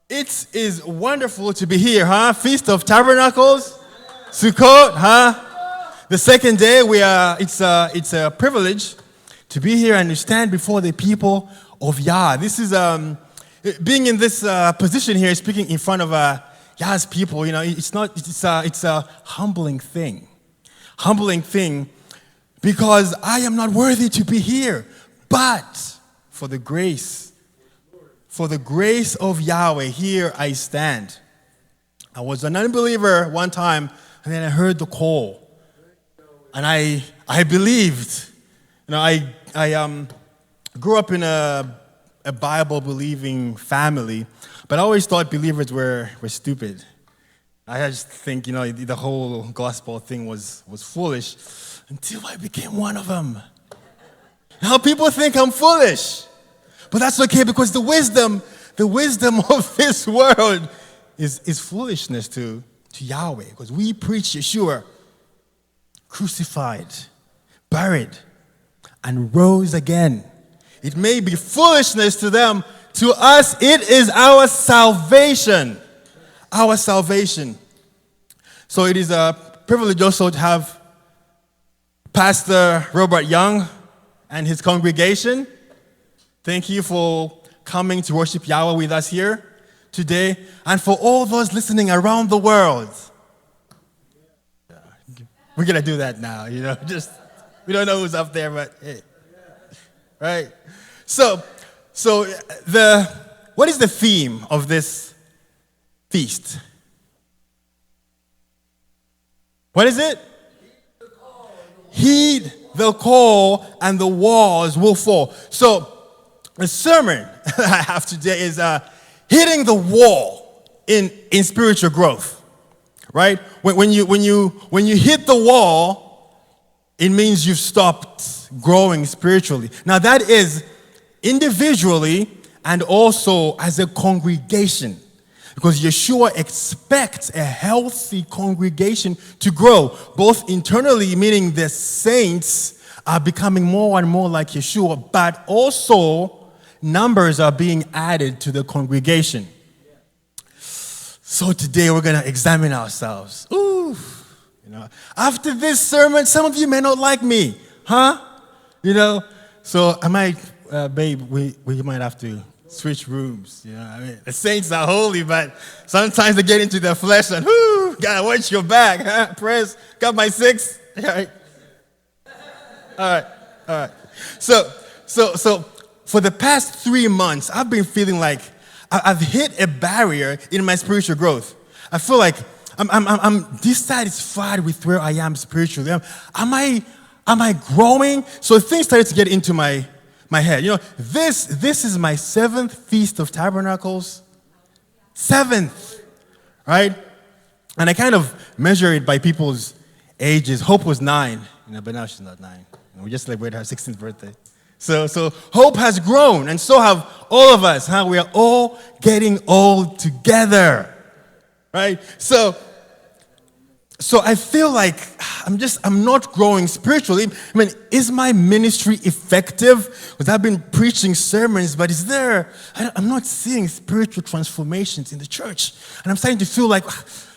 It is wonderful to be here, huh? Feast of Tabernacles, Sukkot, huh? The second day, it's a privilege to be here and to stand before the people of Yah. This is being in this position here, speaking in front of Yah's people. You know, it's a humbling thing, because I am not worthy to be here, but for the grace of Yahweh, here I stand. I was an unbeliever one time, and then I heard the call, and I believed. You know, I grew up in a Bible-believing family, but I always thought believers were stupid. I just think, you know, the whole gospel thing was foolish until I became one of them. Now people think I'm foolish. But that's okay, because the wisdom of this world is foolishness to Yahweh. Because we preach Yeshua, crucified, buried, and rose again. It may be foolishness to them. To us, it is our salvation. Our salvation. So it is a privilege also to have Pastor Robert Young and his congregation. Thank you for coming to worship Yahweh with us here today, and for all those listening around the world. We're going to do that now, you know. We don't know who's up there, but hey. Right? So what is the theme of this feast? What is it? Heed the call, and the walls will fall. So the sermon I have today is hitting the wall in spiritual growth, right? When you hit the wall, it means you've stopped growing spiritually. Now that is individually and also as a congregation, because Yeshua expects a healthy congregation to grow, both internally, meaning the saints are becoming more and more like Yeshua, but also numbers are being added to the congregation. So today we're going to examine ourselves. Ooh, you know, after this sermon, some of you may not like me, huh? You know, so I might, babe, we might have to switch rooms. You know, I mean, the saints are holy, but sometimes they get into their flesh and, whoo, gotta watch your back, huh? Press, got my 6. All right. So. For the past 3 months, I've been feeling like I've hit a barrier in my spiritual growth. I feel like I'm dissatisfied with where I am spiritually. Am I growing? So things started to get into my head. You know, this is my 7th Feast of Tabernacles. 7th, right? And I kind of measure it by people's ages. Hope was 9, you know, but now she's not 9. You know, we just celebrated her 16th birthday. So hope has grown, and so have all of us, huh? We are all getting old together, right? So I feel like I'm not growing spiritually. I mean, is my ministry effective? Because I've been preaching sermons, but I'm not seeing spiritual transformations in the church. And I'm starting to feel like,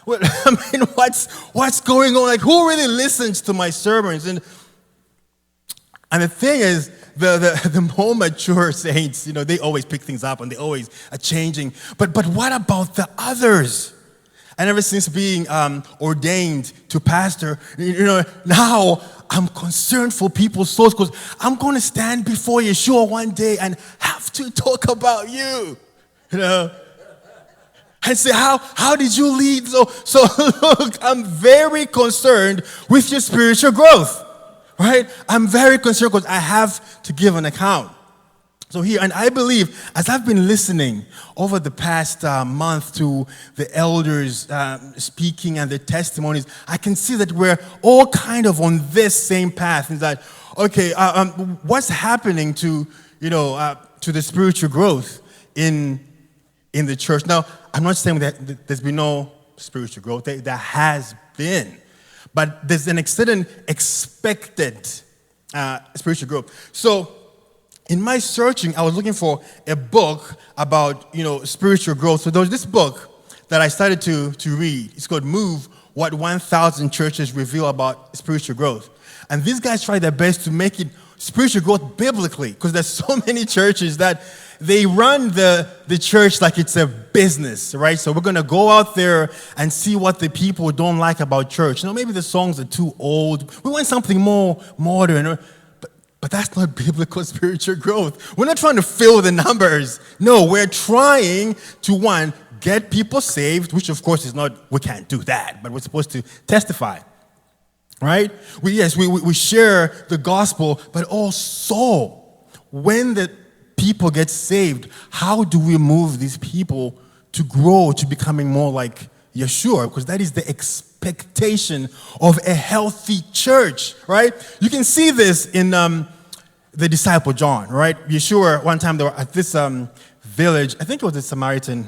what's going on? Like, who really listens to my sermons? And the thing is, the more mature saints, you know, they always pick things up and they always are changing. But what about the others? And ever since being ordained to pastor, you know, now I'm concerned for people's souls, because I'm going to stand before Yeshua one day and have to talk about you know, and say, how did you lead? So look, I'm very concerned with your spiritual growth. Right? I'm very concerned because I have to give an account. So here, and I believe, as I've been listening over the past month to the elders speaking and their testimonies, I can see that we're all kind of on this same path. Is that, okay, what's happening to the spiritual growth in the church? Now, I'm not saying that there's been no spiritual growth. There has been. But there's an extended expected spiritual growth. So in my searching, I was looking for a book about, spiritual growth. So there was this book that I started to read. It's called Move, What 1,000 Churches Reveal About Spiritual Growth. And these guys try their best to make it spiritual growth biblically, because there's so many churches that they run the church like it's a business, right? So we're going to go out there and see what the people don't like about church. Maybe the songs are too old. We want something more modern. But that's not biblical spiritual growth. We're not trying to fill the numbers. No, we're trying to, one, get people saved, which of course is not, we can't do that, but we're supposed to testify, right? We share the gospel, but also when the people get saved, how do we move these people to grow to becoming more like Yeshua? Because that is the expectation of a healthy church, right? You can see this in the disciple John, right? Yeshua, one time they were at this village, I think it was a Samaritan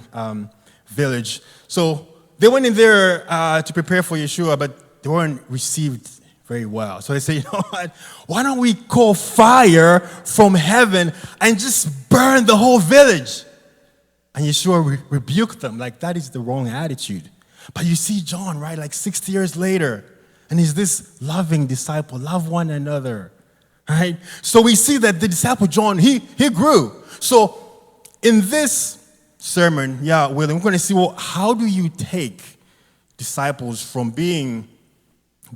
village. So they went in there to prepare for Yeshua, but they weren't received very well. So they say, what? Why don't we call fire from heaven and just burn the whole village? And Yeshua rebuked them, like that is the wrong attitude. But you see John, right, like 60 years later, and he's this loving disciple, love one another, right? So we see that the disciple John, he grew. So in this sermon, we're going to see, how do you take disciples from being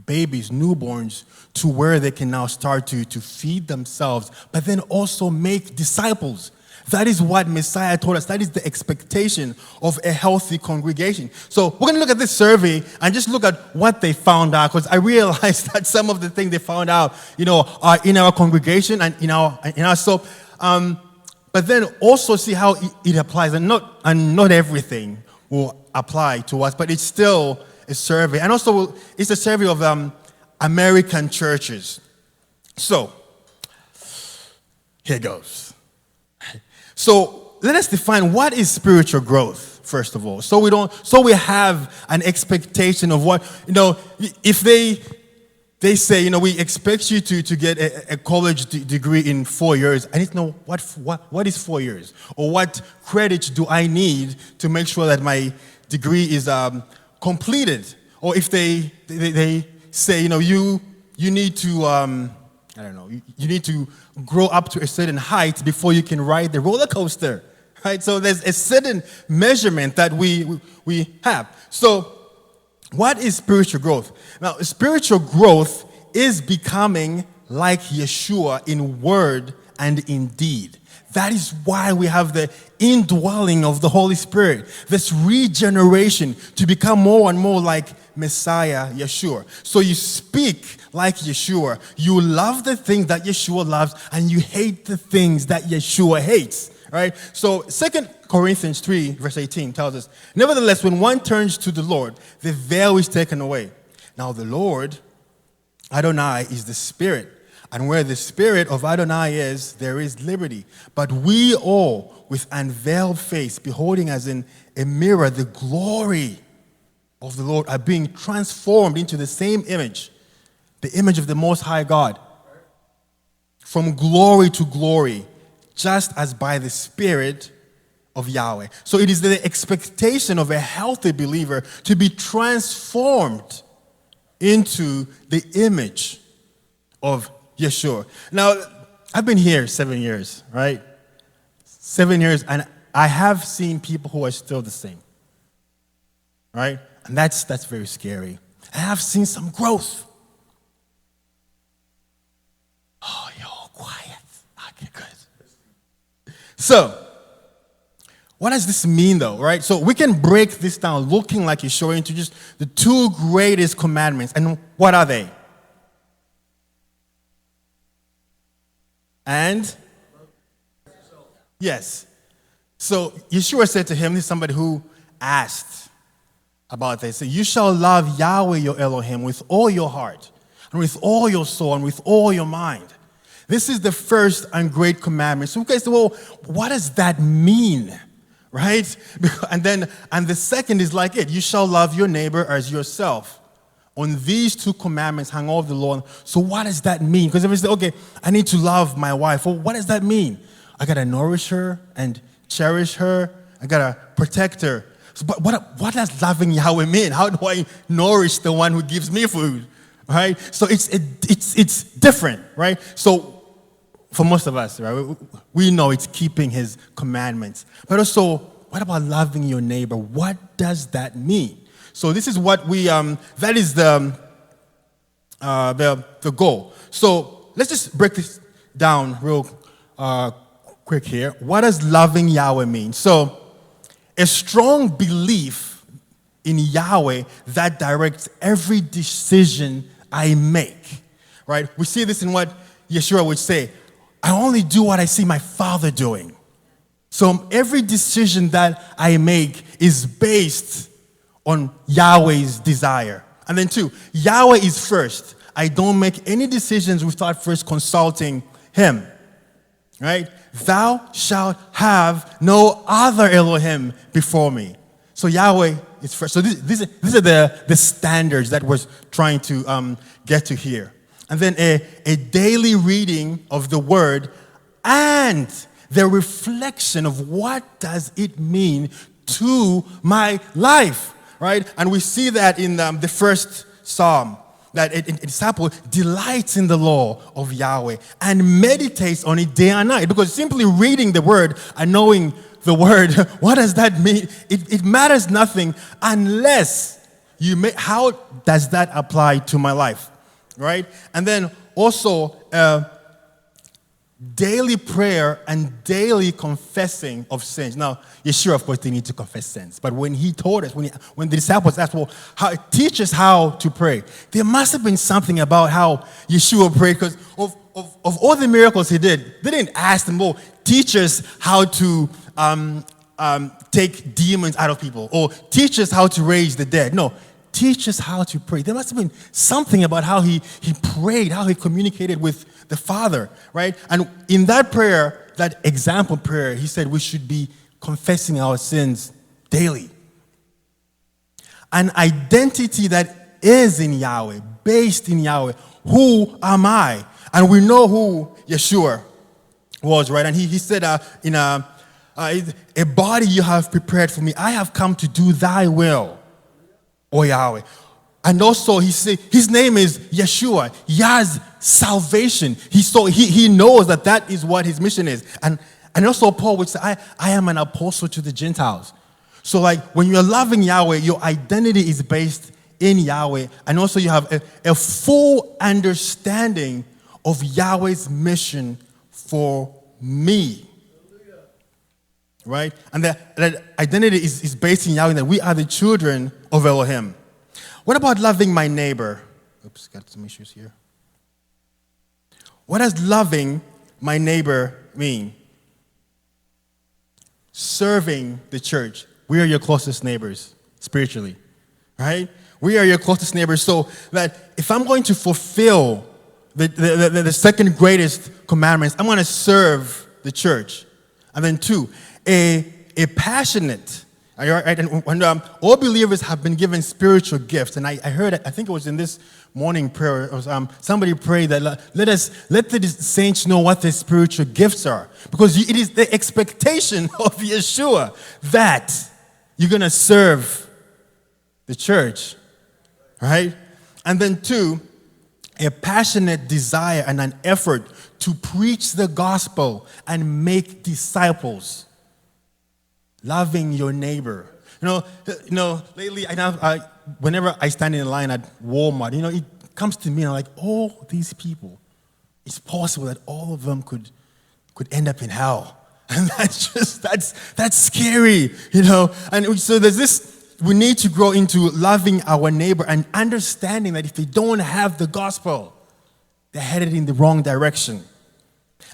babies, newborns, to where they can now start to feed themselves, but then also make disciples. That is what Messiah told us. That is the expectation of a healthy congregation. So we're going to look at this survey and just look at what they found out, because I realized that some of the things they found out, are in our congregation and in our but then also see how it applies, and not everything will apply to us, but it's still a survey. And also it's a survey of American churches. So here goes. So let us define what is spiritual growth, first of all. So we have an expectation of what, if they say, we expect you to get a college degree in 4 years. I need to know what is 4 years, or what credits do I need to make sure that my degree is completed. Or if they say, you need to you need to grow up to a certain height before you can ride the roller coaster, right? So there's a certain measurement that we have. So what is spiritual growth? Now, spiritual growth is becoming like Yeshua in word and in deed. That is why we have the indwelling of the Holy Spirit, this regeneration to become more and more like Messiah, Yeshua. So you speak like Yeshua. You love the things that Yeshua loves, and you hate the things that Yeshua hates. Right? So 2 Corinthians 3, verse 18 tells us, nevertheless, when one turns to the Lord, the veil is taken away. Now the Lord, Adonai, is the Spirit. And where the Spirit of Adonai is, there is liberty. But we all, with unveiled face, beholding as in a mirror the glory of the Lord, are being transformed into the same image, the image of the Most High God, from glory to glory, just as by the Spirit of Yahweh. So it is the expectation of a healthy believer to be transformed into the image of Yeshua. Now, I've been here 7 years, right? 7 years, and I have seen people who are still the same, right? And that's very scary. I have seen some growth. Oh, you're all quiet. Okay, good. So, what does this mean, though, right? So we can break this down, looking like Yeshua, into just the two greatest commandments. And what are they? And? Yes. So Yeshua said to him, this is somebody who asked about this. So you shall love Yahweh your Elohim with all your heart, and with all your soul, and with all your mind. This is the first and great commandment. So you guys say, well, what does that mean? Right? And the second is like it. You shall love your neighbor as yourself. On these two commandments hang all the law. So what does that mean? Because if you say, okay, I need to love my wife. Well, what does that mean? I got to nourish her and cherish her. I got to protect her. So, but what does loving Yahweh mean? How do I nourish the one who gives me food? Right? So it's different, right? So for most of us, right, we know it's keeping his commandments. But also, what about loving your neighbor? What does that mean? So this is what that is the goal. So let's just break this down real quick here. What does loving Yahweh mean? So a strong belief in Yahweh that directs every decision I make, right? We see this in what Yeshua would say, I only do what I see my Father doing. So every decision that I make is based on Yahweh's desire. And then 2, Yahweh is first. I don't make any decisions without first consulting him. Right? Thou shalt have no other Elohim before me. So Yahweh is first. So these are the standards that we're trying to get to here. And then a daily reading of the word and the reflection of what does it mean to my life. Right? And we see that in the first psalm, that a disciple delights in the law of Yahweh and meditates on it day and night. Because simply reading the word and knowing the word, what does that mean? It matters nothing unless how does that apply to my life? Right? And then also daily prayer and daily confessing of sins. Now, Yeshua, of course, they need to confess sins. But when he taught us, when the disciples asked, well, teach us how to pray, there must have been something about how Yeshua prayed, because of all the miracles he did, they didn't ask them, well, teach us how to take demons out of people, or teach us how to raise the dead. No, teach us how to pray. There must have been something about how he prayed, how he communicated with the Father, right? And in that prayer, that example prayer, he said we should be confessing our sins daily. An identity that is in Yahweh, based in Yahweh. Who am I? And we know who Yeshua was, right? And he said, a body you have prepared for me. I have come to do thy will, O Yahweh. And also he said his name is Yeshua, Yah's salvation. He knows that is what his mission is. And also Paul would say, I am an apostle to the Gentiles. So like when you're loving Yahweh, your identity is based in Yahweh. And also you have a full understanding of Yahweh's mission for me. Right? And that identity is based in Yahweh, that we are the children of Elohim. What about loving my neighbor? Oops, got some issues here. What does loving my neighbor mean? Serving the church. We are your closest neighbors spiritually, right? We are your closest neighbors, so that if I'm going to fulfill the second greatest commandments, I'm going to serve the church. And then 2, a passionate. Right? And when all believers have been given spiritual gifts, and I heard it, I think it was in this morning prayer, somebody prayed that let the saints know what their spiritual gifts are, because it is the expectation of Yeshua that you're going to serve the church, right? And then 2, a passionate desire and an effort to preach the gospel and make disciples. Loving your neighbor. You know, lately, whenever I stand in line at Walmart, it comes to me, and I'm like, all these people, it's possible that all of them could end up in hell. And that's scary, And so there's this, we need to grow into loving our neighbor and understanding that if they don't have the gospel, they're headed in the wrong direction.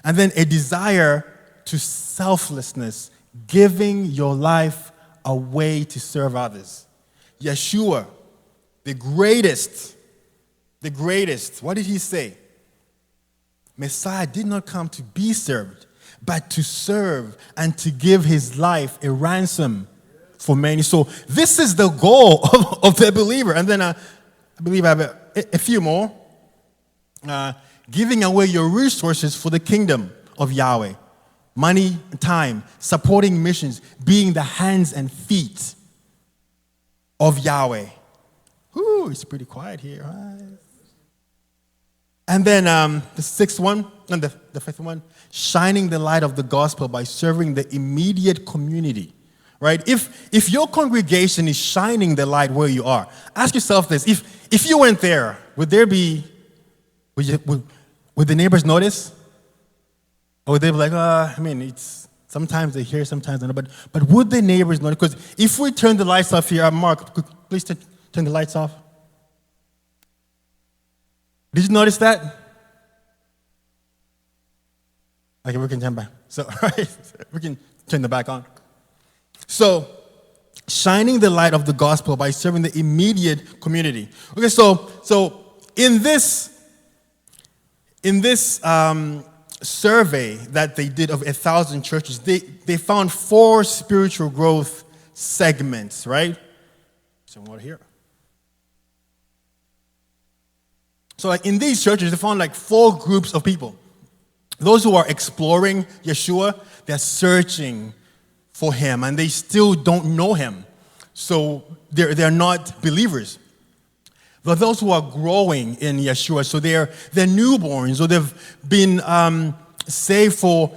And then a desire to selflessness, giving your life away to serve others. Yeshua, the greatest, what did he say? Messiah did not come to be served, but to serve and to give his life a ransom for many. So this is the goal of the believer. And then I believe I have a few more. Giving away your resources for the kingdom of Yahweh. Money, time, supporting missions, being the hands and feet of Yahweh. Ooh, it's pretty quiet here. Right? And then the sixth one, and the fifth one, shining the light of the gospel by serving the immediate community. Right? If your congregation is shining the light where you are, ask yourself this: if you went there, would the neighbors notice? Or would they be like, it's sometimes they hear, sometimes they don't. But would the neighbors notice? Because if we turn the lights off here, Mark, please turn the lights off. Did you notice that? Okay, we can turn back. So, right, we can turn the back on. So, shining the light of the gospel by serving the immediate community. Okay, so in this survey that they did of 1,000 churches, they found 4 spiritual growth segments, right? So what here? So like in these churches, they found like 4 groups of people. Those who are exploring Yeshua, they're searching for him, and they still don't know him. So they're not believers. But those who are growing in Yeshua, so they're newborns, or they've been saved for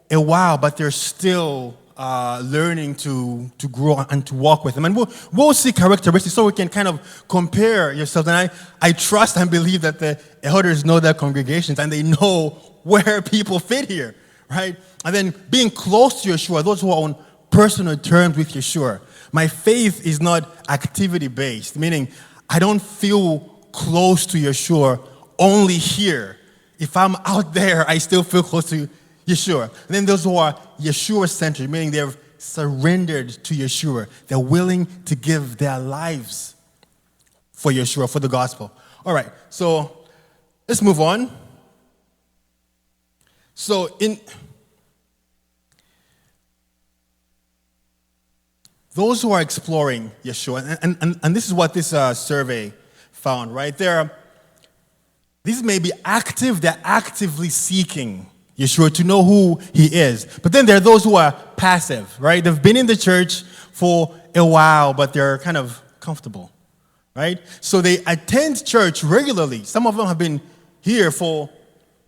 a while, but they're still learning to grow and to walk with him. And we'll see characteristics so we can kind of compare yourselves. And I trust and believe that the elders know their congregations and they know where people fit here, right? And then being close to Yeshua, those who are on personal terms with Yeshua. My faith is not activity-based, meaning I don't feel close to Yeshua only here. If I'm out there, I still feel close to Yeshua. And then those who are Yeshua-centered, meaning they've surrendered to Yeshua. They're willing to give their lives for Yeshua, for the gospel. All right, so let's move on. So in those who are exploring Yeshua, and this is what this survey found, right? These may be active, they're actively seeking Yeshua to know who he is. But then there are those who are passive, right? They've been in the church for a while, but they're kind of comfortable, right? So they attend church regularly. Some of them have been here for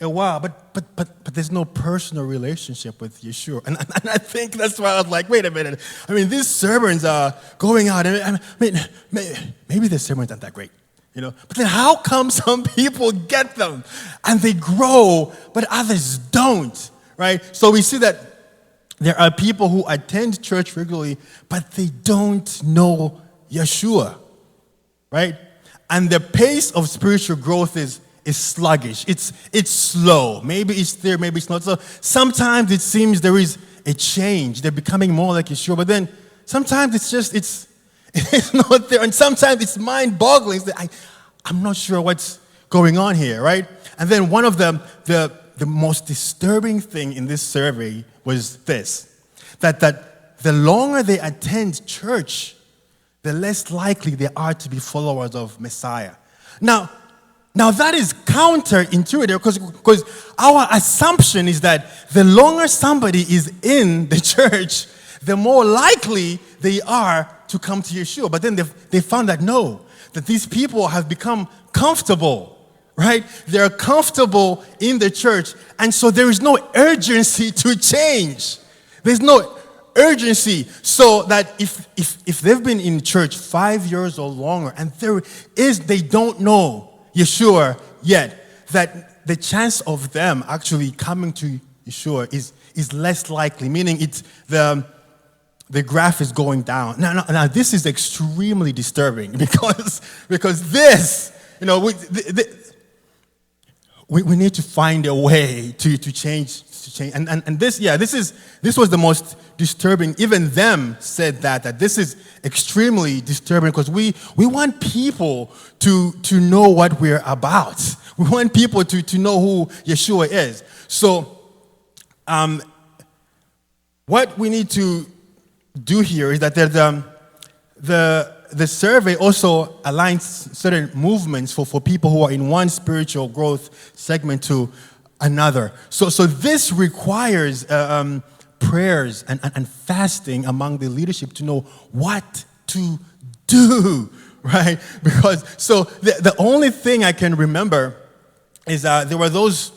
a while, but there's no personal relationship with Yeshua. And I think that's why I was like, wait a minute. I mean, these sermons are going out. Maybe the sermons aren't that great, But then how come some people get them and they grow, but others don't, right? So we see that there are people who attend church regularly, but they don't know Yeshua, right? And the pace of spiritual growth is sluggish. It's slow. Maybe it's there, maybe it's not. So sometimes it seems there is a change. They're becoming more like Yeshua, but then sometimes it's not there. And sometimes it's mind-boggling. I'm not sure what's going on here, right? And then one of the most disturbing thing in this survey was this, that the longer they attend church, the less likely they are to be followers of Messiah. Now that is counterintuitive because our assumption is that the longer somebody is in the church, the more likely they are to come to Yeshua. But then they found that no, that these people have become comfortable, right? They're comfortable in the church, and so there is no urgency to change. There's no urgency, so that if they've been in church 5 years or longer, and they don't know Yeshua yet, that the chance of them actually coming to Yeshua is less likely, meaning it's the graph is going down. Now this is extremely disturbing because this, we need to find a way to change. And this was the most disturbing. Even them said that this is extremely disturbing because we want people to know what we're about. We want people to know who Yeshua is. So what we need to do here is that the survey also aligns certain movements for people who are in one spiritual growth segment to another. So this requires prayers and fasting among the leadership to know what to do, right? Because so the only thing I can remember is there were those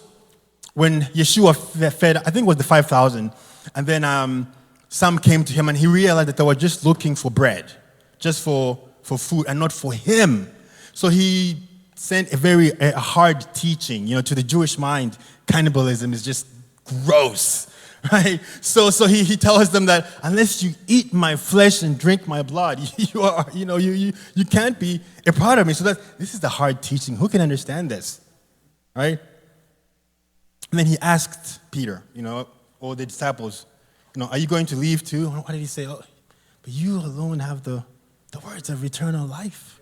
when Yeshua fed, I think it was the 5,000, and then some came to him and he realized that they were just looking for bread, just for food and not for him. So he sent a hard teaching, to the Jewish mind. Cannibalism is just gross, right? So he tells them that unless you eat my flesh and drink my blood, you can't be a part of me. So this is the hard teaching. Who can understand this, right? And then he asked Peter, or the disciples, are you going to leave too? What did he say? Oh, but you alone have the words of eternal life,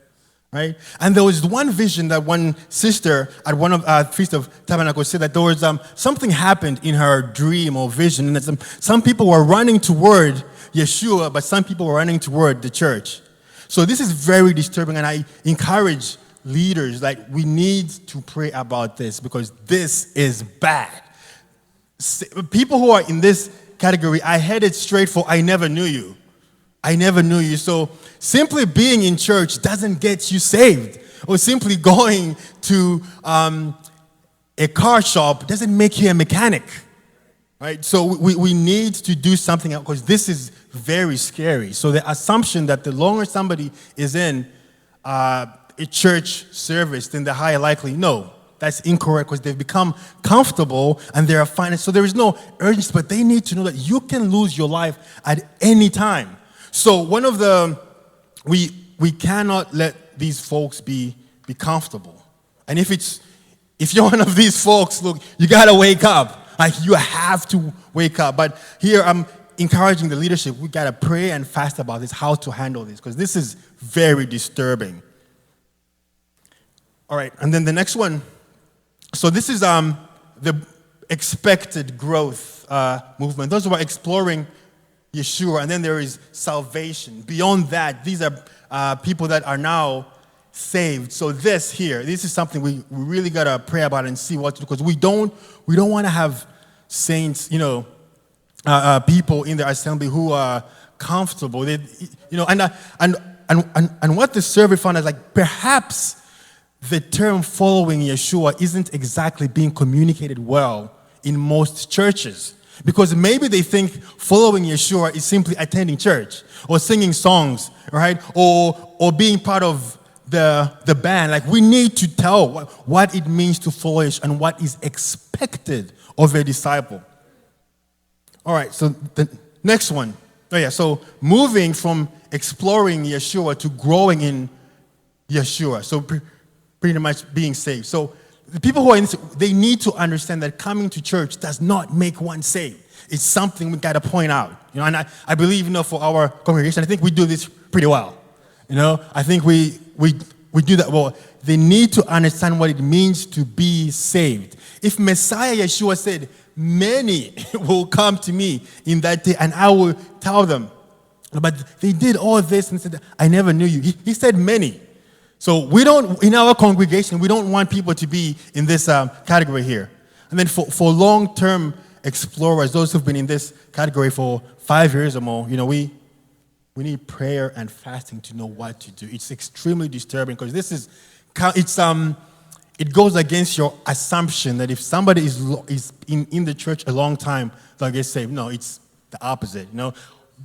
right? And there was one vision that one sister at one of Feast of Tabernacles said that there was something happened in her dream or vision, and that some people were running toward Yeshua, but some people were running toward the church. So this is very disturbing, and I encourage leaders, we need to pray about this because this is bad. People who are in this category, I headed straight for I never knew you. I never knew you. So simply being in church doesn't get you saved. Or simply going to a car shop doesn't make you a mechanic. Right? So we need to do something because this is very scary. So the assumption that the longer somebody is in a church service, then the higher likely, no, that's incorrect because they've become comfortable and they're fine. So there is no urgency, but they need to know that you can lose your life at any time. So one of we cannot let these folks be comfortable. And if you're one of these folks, look, you gotta wake up. You have to wake up. But here I'm encouraging the leadership. We gotta pray and fast about this, how to handle this, because this is very disturbing. All right, and then the next one. So this is the expected growth movement. Those who are exploring Yeshua, and then there is salvation. Beyond that, these are people that are now saved. So this is something we really gotta pray about and see what to do, because we don't want to have saints, people in the assembly who are comfortable. And what the survey found is perhaps the term following Yeshua isn't exactly being communicated well in most churches. Because maybe they think following Yeshua is simply attending church or singing songs, right? Or being part of the band. We need to tell what it means to follow Yeshua and what is expected of a disciple. All right, so the next one. So moving from exploring Yeshua to growing in Yeshua. So pretty much being saved. So the people who are in this, they need to understand that coming to church does not make one saved. It's something we got to point out. And I believe, for our congregation, I think we do this pretty well. I think we do that well. They need to understand what it means to be saved. If Messiah Yeshua said, many will come to me in that day and I will tell them, but they did all this and said, I never knew you. He said many. So in our congregation, we don't want people to be in this category here. And then for long-term explorers, those who've been in this category for 5 years or more, we need prayer and fasting to know what to do. It's extremely disturbing because it goes against your assumption that if somebody is in the church a long time, they'll get saved. No, it's the opposite.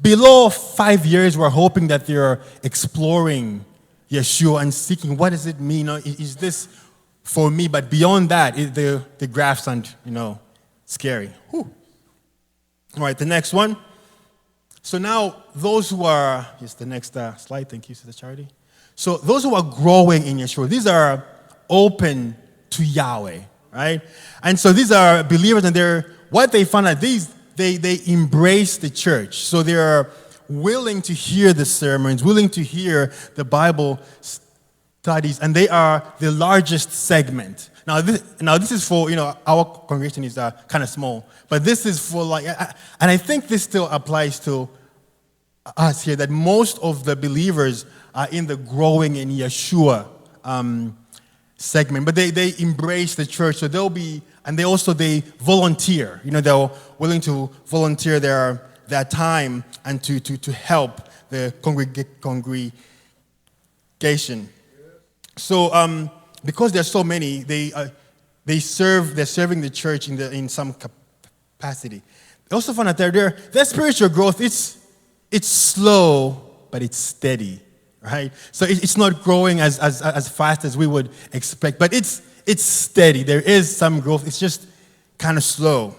Below 5 years, we're hoping that they're exploring Yeshua and seeking, what does it mean? Is this for me? But beyond that, the graphs aren't, scary. Whew. All right, the next one. So now those who are, the next slide, thank you, Sister Charity. So those who are growing in Yeshua, these are open to Yahweh, right? And so these are believers, and what they found out, they embrace the church. So they're willing to hear the sermons, willing to hear the Bible studies, and they are the largest segment. Now this is for, our congregation is kind of small, but this is for and I think this still applies to us here that most of the believers are in the growing in Yeshua segment, but they embrace the church, so they volunteer. They're willing to volunteer their time and to help the congregation. So because there's so many, they're serving the church in some capacity. They also found out their spiritual growth, it's slow, but it's steady, right? So it's not growing as fast as we would expect, but it's steady. There is some growth. It's just kind of slow.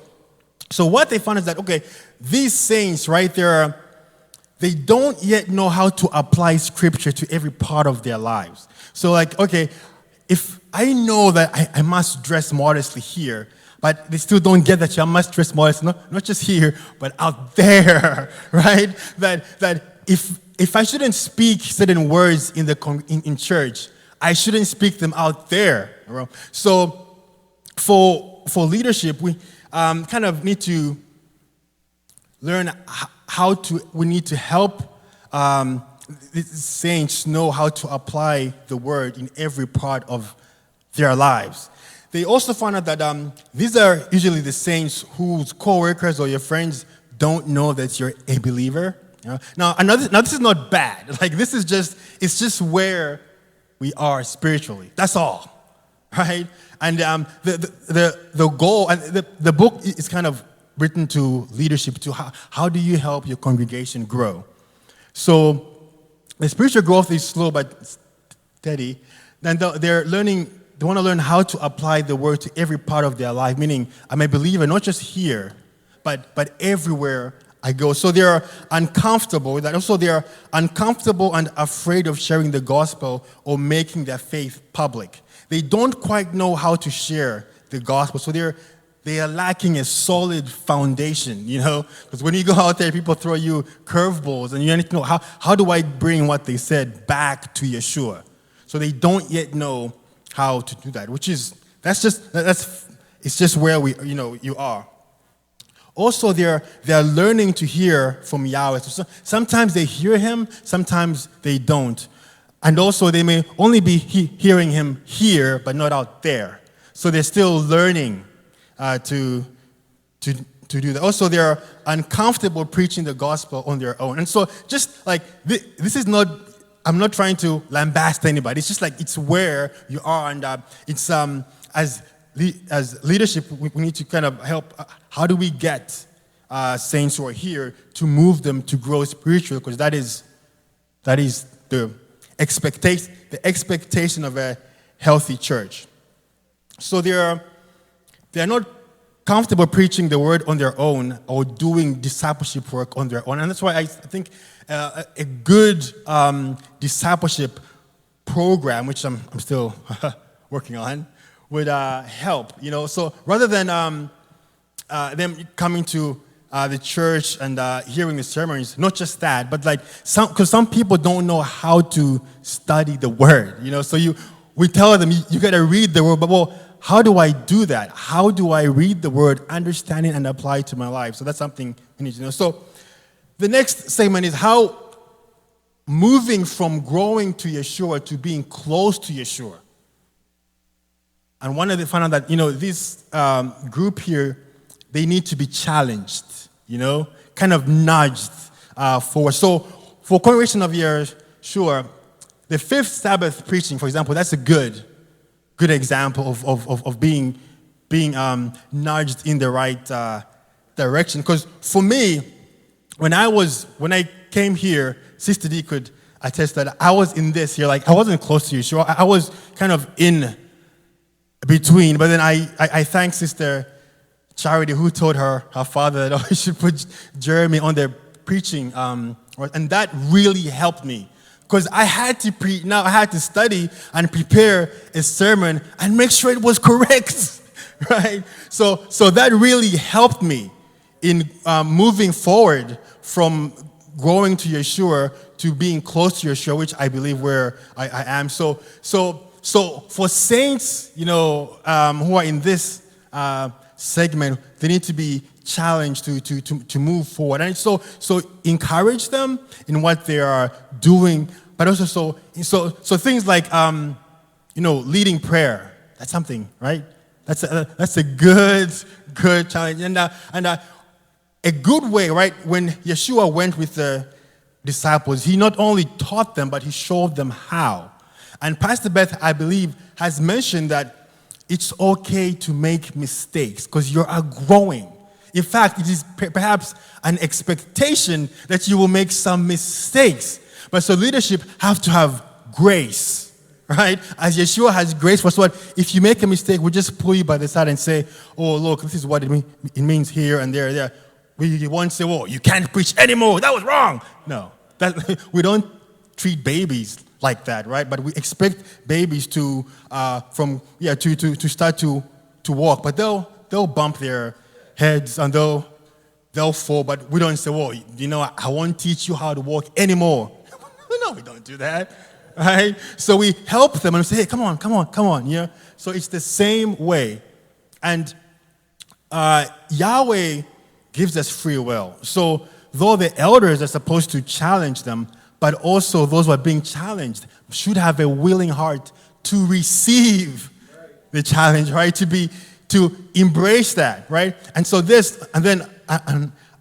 So what they found is that, okay, these saints right there, they don't yet know how to apply Scripture to every part of their lives. So okay, if I know that I must dress modestly here, but they still don't get that I must dress modestly, not just here, but out there, right? That if I shouldn't speak certain words in church, I shouldn't speak them out there. Right? So for leadership, we kind of need to learn we need to help the saints know how to apply the word in every part of their lives. They also found out that these are usually the saints whose co-workers or your friends don't know that you're a believer. Now this is not bad. This is it's just where we are spiritually. That's all, right? And the goal, and the book is kind of written to leadership, to how do you help your congregation grow? So the spiritual growth is slow but steady. Then they want to learn how to apply the word to every part of their life, meaning I'm a believer, not just here, but everywhere I go. So they're uncomfortable and afraid of sharing the gospel or making their faith public. They don't quite know how to share the gospel, so they are lacking a solid foundation, because when you go out there, people throw you curveballs, and you need to know how do I bring what they said back to Yeshua? So they don't yet know how to do that, it's just where you are. Also, they're learning to hear from Yahweh. So sometimes they hear him, sometimes they don't. And also, they may only be hearing him here, but not out there. So they're still learning to do that. Also, they're uncomfortable preaching the gospel on their own. And so, just this is not, I'm not trying to lambast anybody. It's just it's where you are, and it's as leadership, we need to kind of help. How do we get saints who are here to move them to grow spiritually? Because that is the expectation of a healthy church. So they're not comfortable preaching the word on their own or doing discipleship work on their own. And that's why I think a good discipleship program, which I'm still working on, would help. So rather than them coming to the church and hearing the sermons, not just that, but because some people don't know how to study the word. So we tell them you got to read the word, but how do I do that? How do I read the word, understand it, and apply it to my life? So that's something we need to know. So the next segment is how moving from growing to Yeshua to being close to Yeshua. And one of the found out that this group here, they need to be challenged, kind of nudged forward. So for congregation of Yeshua, the fifth Sabbath preaching, for example, that's a good example of being nudged in the right direction. Because for me, when I came here, Sister D could attest that I was in this here, I wasn't close to Yeshua. I was kind of in between. But then I thank Sister Charity, who told her father that she should put Jeremy on the preaching, and that really helped me. Because I had to now I had to study and prepare a sermon and make sure it was correct, right? So that really helped me in moving forward from growing to Yeshua to being close to Yeshua, which I believe where I am. So for saints, who are in this segment, they need to be challenged to move forward. And so encourage them in what they are doing, but also so things like leading prayer. That's something, right? That's a good challenge. And a good way, right? When Yeshua went with the disciples, he not only taught them, but he showed them how. And Pastor Beth, I believe, has mentioned that it's okay to make mistakes because you are growing. In fact, it is perhaps an expectation that you will make some mistakes. But so leadership have to have grace, right? As Yeshua has grace for us, what if you make a mistake, we just pull you by the side and say, oh, look, this is what it means here and there. We won't say, well, you can't preach anymore. That was wrong. No, we don't treat babies like that, right? But we expect babies to start to walk, but they'll bump their heads and they'll fall. But we don't say, well, I won't teach you how to walk anymore. No, we don't do that, right? So we help them and we say, hey, come on. Yeah. So it's the same way, and Yahweh gives us free will. So though the elders are supposed to challenge them, but also those who are being challenged should have a willing heart to receive the challenge, right? To embrace that, right? And so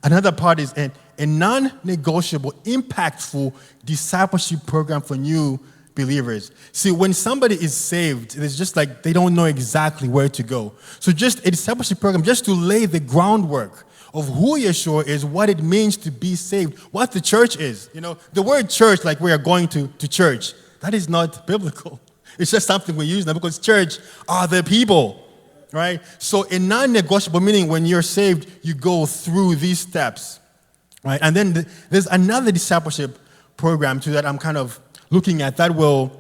another part is a non-negotiable, impactful discipleship program for new believers. See, when somebody is saved, it's just like they don't know exactly where to go. So just a discipleship program just to lay the groundwork of who Yeshua is, what it means to be saved, what the church is. The word church, like we are going to church, that is not biblical. It's just something we use now because church are the people, right? So a non-negotiable, meaning when you're saved, you go through these steps, right? And then there's another discipleship program too that I'm kind of looking at that will,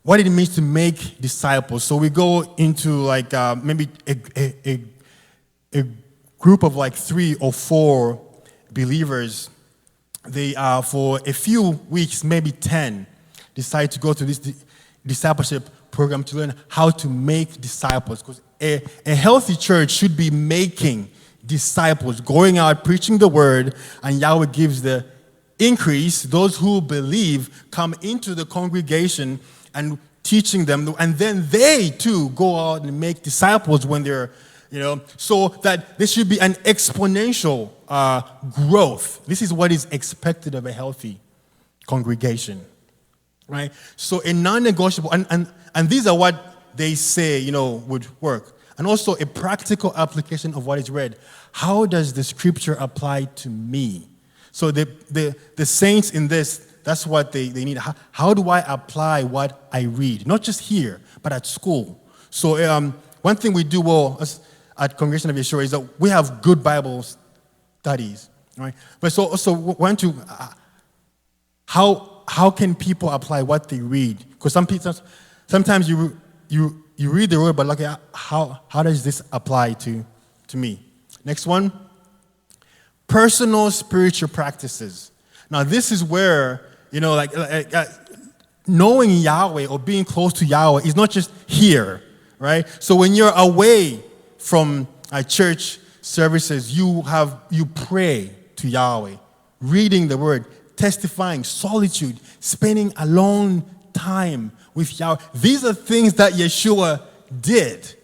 what it means to make disciples. So we go into like maybe a group of like 3 or 4 believers. They for a few weeks, maybe 10, decide to go to this discipleship program to learn how to make disciples. Because a healthy church should be making disciples, going out, preaching the word, and Yahweh gives the increase. Those who believe come into the congregation and teaching them, and then they too go out and make disciples when they're so that this should be an exponential growth. This is what is expected of a healthy congregation, right? So a non-negotiable, and these are what they say, would work. And also a practical application of what is read. How does the scripture apply to me? So the saints in this, that's what they need. How do I apply what I read? Not just here, but at school. So one thing we do well at Congregation of Yeshua is that we have good Bible studies, right? But so also want to how can people apply what they read? Because sometimes you read the word, but like how does this apply to me? Next one, personal spiritual practices. Now this is where knowing Yahweh or being close to Yahweh is not just here, right? So when you're away from church services, you pray to Yahweh, reading the word, testifying, solitude, spending alone time with Yahweh. These are things that Yeshua did.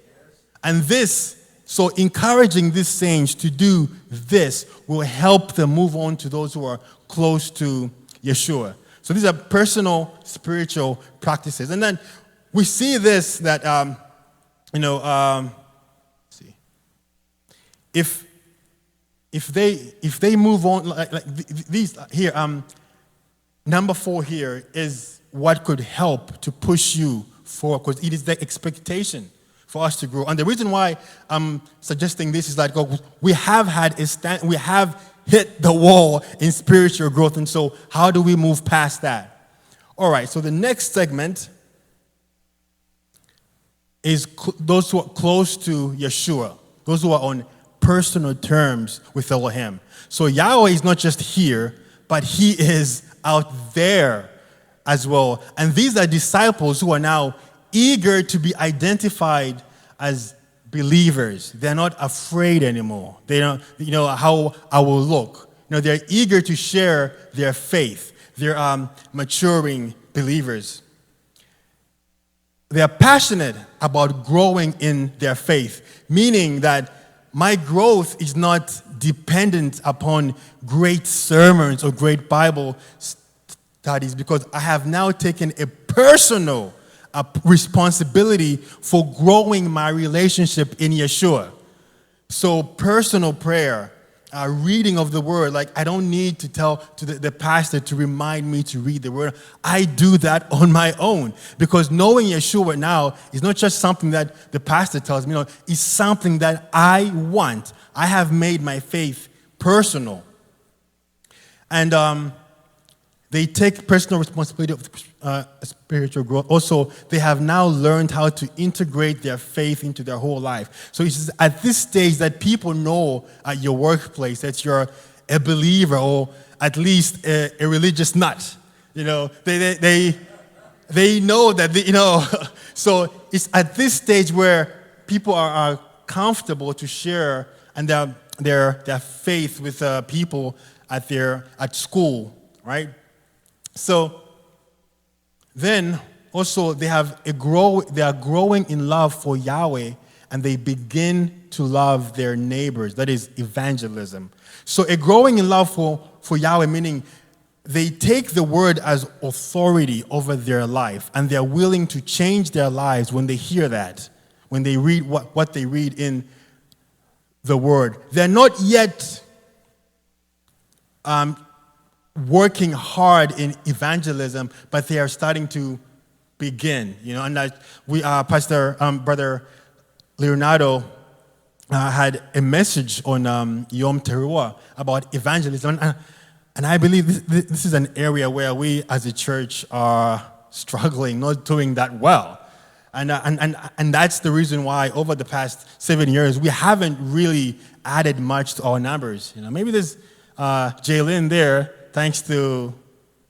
And so encouraging these saints to do this will help them move on to those who are close to Yeshua. So these are personal spiritual practices. And then we see this that, if they move on like these here, number 4 here is what could help to push you forward, because it is the expectation for us to grow. And the reason why I'm suggesting this is that we have hit the wall in spiritual growth, and so how do we move past that? All right, so the next segment is those who are close to Yeshua, those who are on personal terms with Elohim. So Yahweh is not just here, but he is out there as well. And these are disciples who are now eager to be identified as believers. They're not afraid anymore. They don't, how I will look. They're eager to share their faith. They're maturing believers. They are passionate about growing in their faith, meaning that my growth is not dependent upon great sermons or great Bible studies, because I have now taken a personal responsibility for growing my relationship in Yeshua. So personal prayer, reading of the word, like I don't need to tell to the pastor to remind me to read the word. I do that on my own, because knowing Yeshua now is not just something that the pastor tells me, it's something that I want. I have made my faith personal. And they take personal responsibility of spiritual growth. Also, they have now learned how to integrate their faith into their whole life. So it's at this stage that people know at your workplace that you're a believer, or at least a religious nut. They know that, So it's at this stage where people are comfortable to share and their faith with people at school, right? So then also they are growing in love for Yahweh, and they begin to love their neighbors. That is evangelism. So a growing in love for Yahweh, meaning they take the word as authority over their life, and they're willing to change their lives when they hear that, when they read what they read in the word. They're not yet working hard in evangelism, but they are starting to begin, and that Brother Leonardo had a message on Yom Teruah about evangelism, and I believe this is an area where we as a church are struggling, not doing that well, and that's the reason why over the past 7 years we haven't really added much to our numbers. Maybe there's Jalen there, thanks to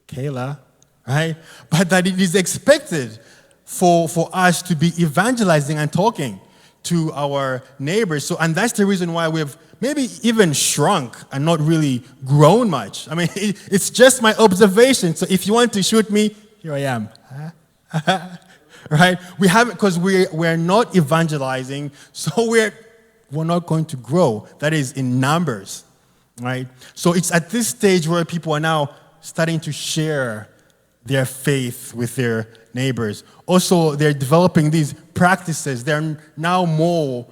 Kayla, right? But that it is expected for us to be evangelizing and talking to our neighbors. So, and that's the reason why we've maybe even shrunk and not really grown much. I mean, it's just my observation. So if you want to shoot me, here I am. Right? We haven't, because we're not evangelizing, so we're not going to grow. That is in numbers. Right? So it's at this stage where people are now starting to share their faith with their neighbors. Also, they're developing these practices. They're now more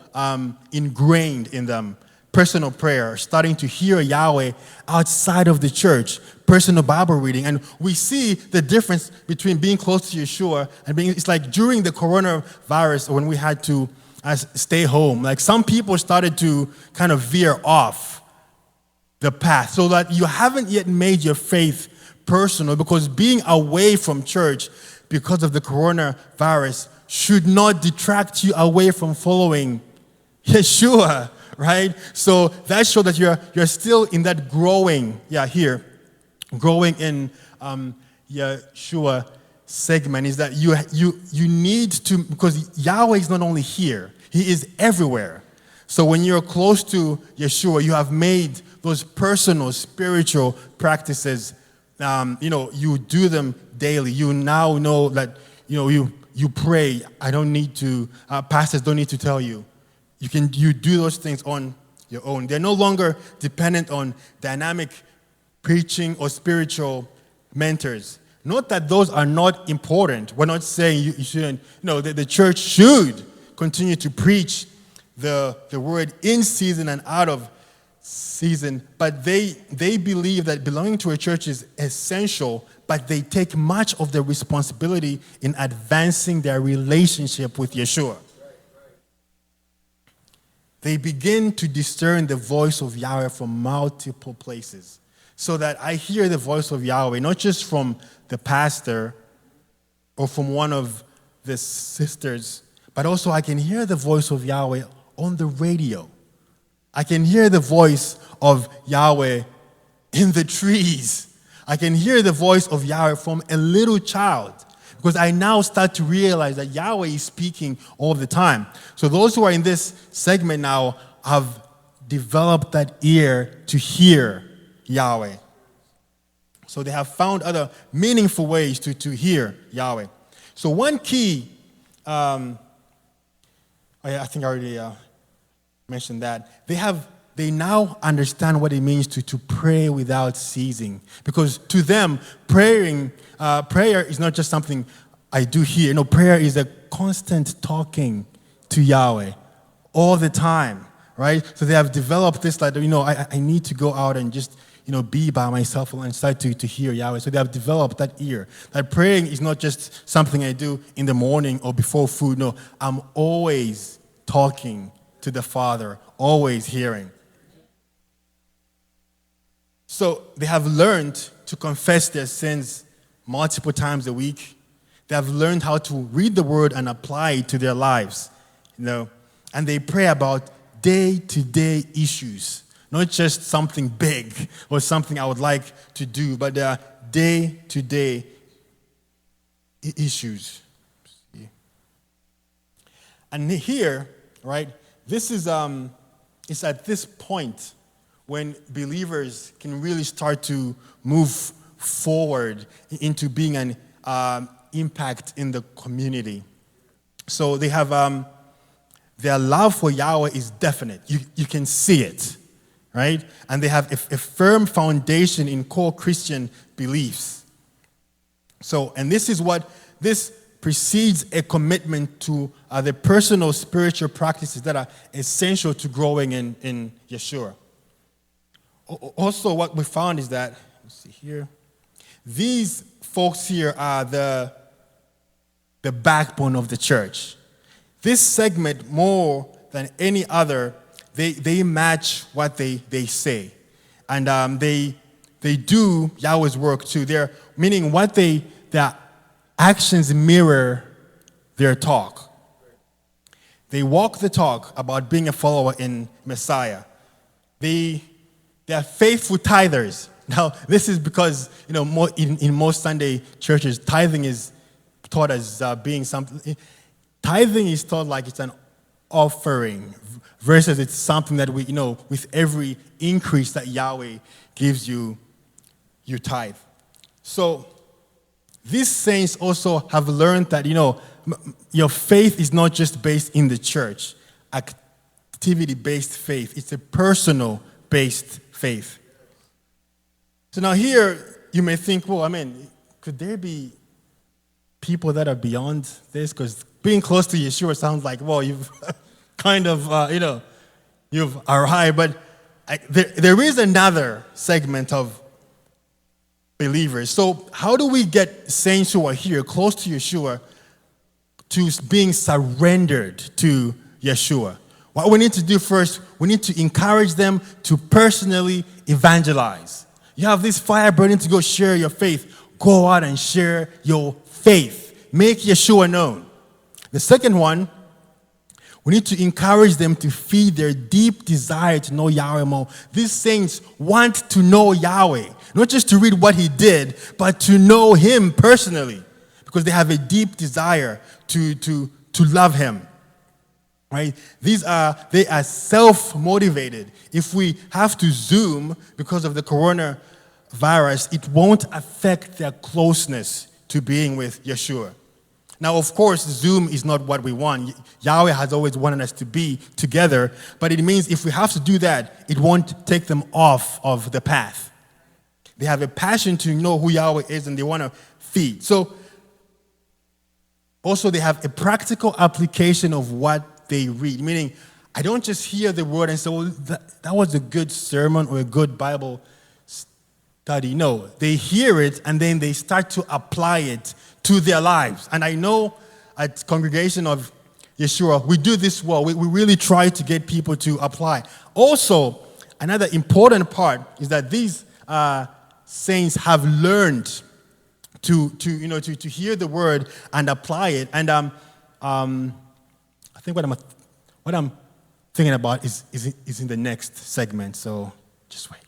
ingrained in them. Personal prayer, starting to hear Yahweh outside of the church, personal Bible reading. And we see the difference between being close to Yeshua and it's like during the coronavirus when we had to stay home. Like some people started to kind of veer off the path, so that you haven't yet made your faith personal, because being away from church because of the coronavirus should not detract you away from following Yeshua, right? So that shows that you're still in that growing in Yeshua segment, is that you need to, because Yahweh is not only here, He is everywhere. So when you're close to Yeshua, you have made those personal spiritual practices, you do them daily. You now know that, you pray. I don't need to, pastors don't need to tell you. You do those things on your own. They're no longer dependent on dynamic preaching or spiritual mentors. Not that those are not important. We're not saying you shouldn't. The church should continue to preach the word in season and out of season, but they believe that belonging to a church is essential, but they take much of the responsibility in advancing their relationship with Yeshua. They begin to discern the voice of Yahweh from multiple places, so that I hear the voice of Yahweh not just from the pastor or from one of the sisters, but also I can hear the voice of Yahweh on the radio. I can hear the voice of Yahweh in the trees. I can hear the voice of Yahweh from a little child. because I now start to realize that Yahweh is speaking all the time. So those who are in this segment now have developed that ear to hear Yahweh. So they have found other meaningful ways to hear Yahweh. So one key, I think I already mentioned that, they now understand what it means to pray without ceasing. Because to them, prayer is not just something I do here. No, prayer is a constant talking to Yahweh all the time, right? So they have developed this, like, I need to go out and just, be by myself and start to hear Yahweh. So they have developed that ear. That praying is not just something I do in the morning or before food. No, I'm always talking to the Father, always hearing. So they have learned to confess their sins multiple times a week. They have learned how to read the word and apply it to their lives, And they pray about day-to-day issues, not just something big or something I would like to do, but there are day-to-day issues. And here, right, this is it's at this point when believers can really start to move forward into being an impact in the community. So they have their love for Yahweh is definite. You can see it, right? And they have a firm foundation in core Christian beliefs. So, and this precedes a commitment to the personal spiritual practices that are essential to growing in Yeshua. Also, what we found is that, let's see here, these folks here are the backbone of the church. This segment, more than any other, they match what they say. And they do Yahweh's work too. Meaning their actions mirror their talk. They walk the talk about being a follower in Messiah. They are faithful tithers. Now, this is because, in most Sunday churches, tithing is taught as being something. Tithing is taught like it's an offering versus it's something that we, with every increase that Yahweh gives you, you tithe. So these saints also have learned that, your faith is not just based in the church, activity-based faith. It's a personal-based faith. So now here, you may think, could there be people that are beyond this? Because being close to Yeshua sounds like, you've kind of, you've arrived. But there is another segment of believers. So how do we get saints who are here, close to Yeshua, to being surrendered to Yeshua? What we need to do first, we need to encourage them to personally evangelize. You have this fire burning to go share your faith. Go out and share your faith. Make Yeshua known. The second one, we need to encourage them to feed their deep desire to know Yahweh more. These saints want to know Yahweh, not just to read what he did, but to know him personally, because they have a deep desire to love him. Right? They are self-motivated. If we have to Zoom because of the coronavirus, it won't affect their closeness to being with Yeshua. Now, of course, Zoom is not what we want. Yahweh has always wanted us to be together, but it means if we have to do that, it won't take them off of the path. They have a passion to know who Yahweh is, and they want to feed. So, also, they have a practical application of what they read, meaning I don't just hear the word and say, that was a good sermon or a good Bible study. No, they hear it and then they start to apply it to their lives. And I know at Congregation of Yeshua, we do this well. We really try to get people to apply. Also, another important part is that these saints have learned to hear the word and apply it. And I think what I'm thinking about is in the next segment. So just wait.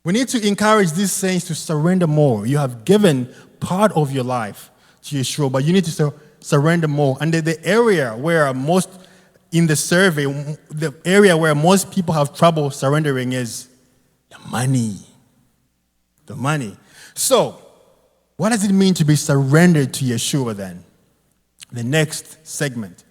We need to encourage these saints to surrender more. You have given part of your life to Yeshua, but you need to surrender more. And the area where most, in the survey, the area where most people have trouble surrendering is the money. The money. So, what does it mean to be surrendered to Yeshua then? The next segment.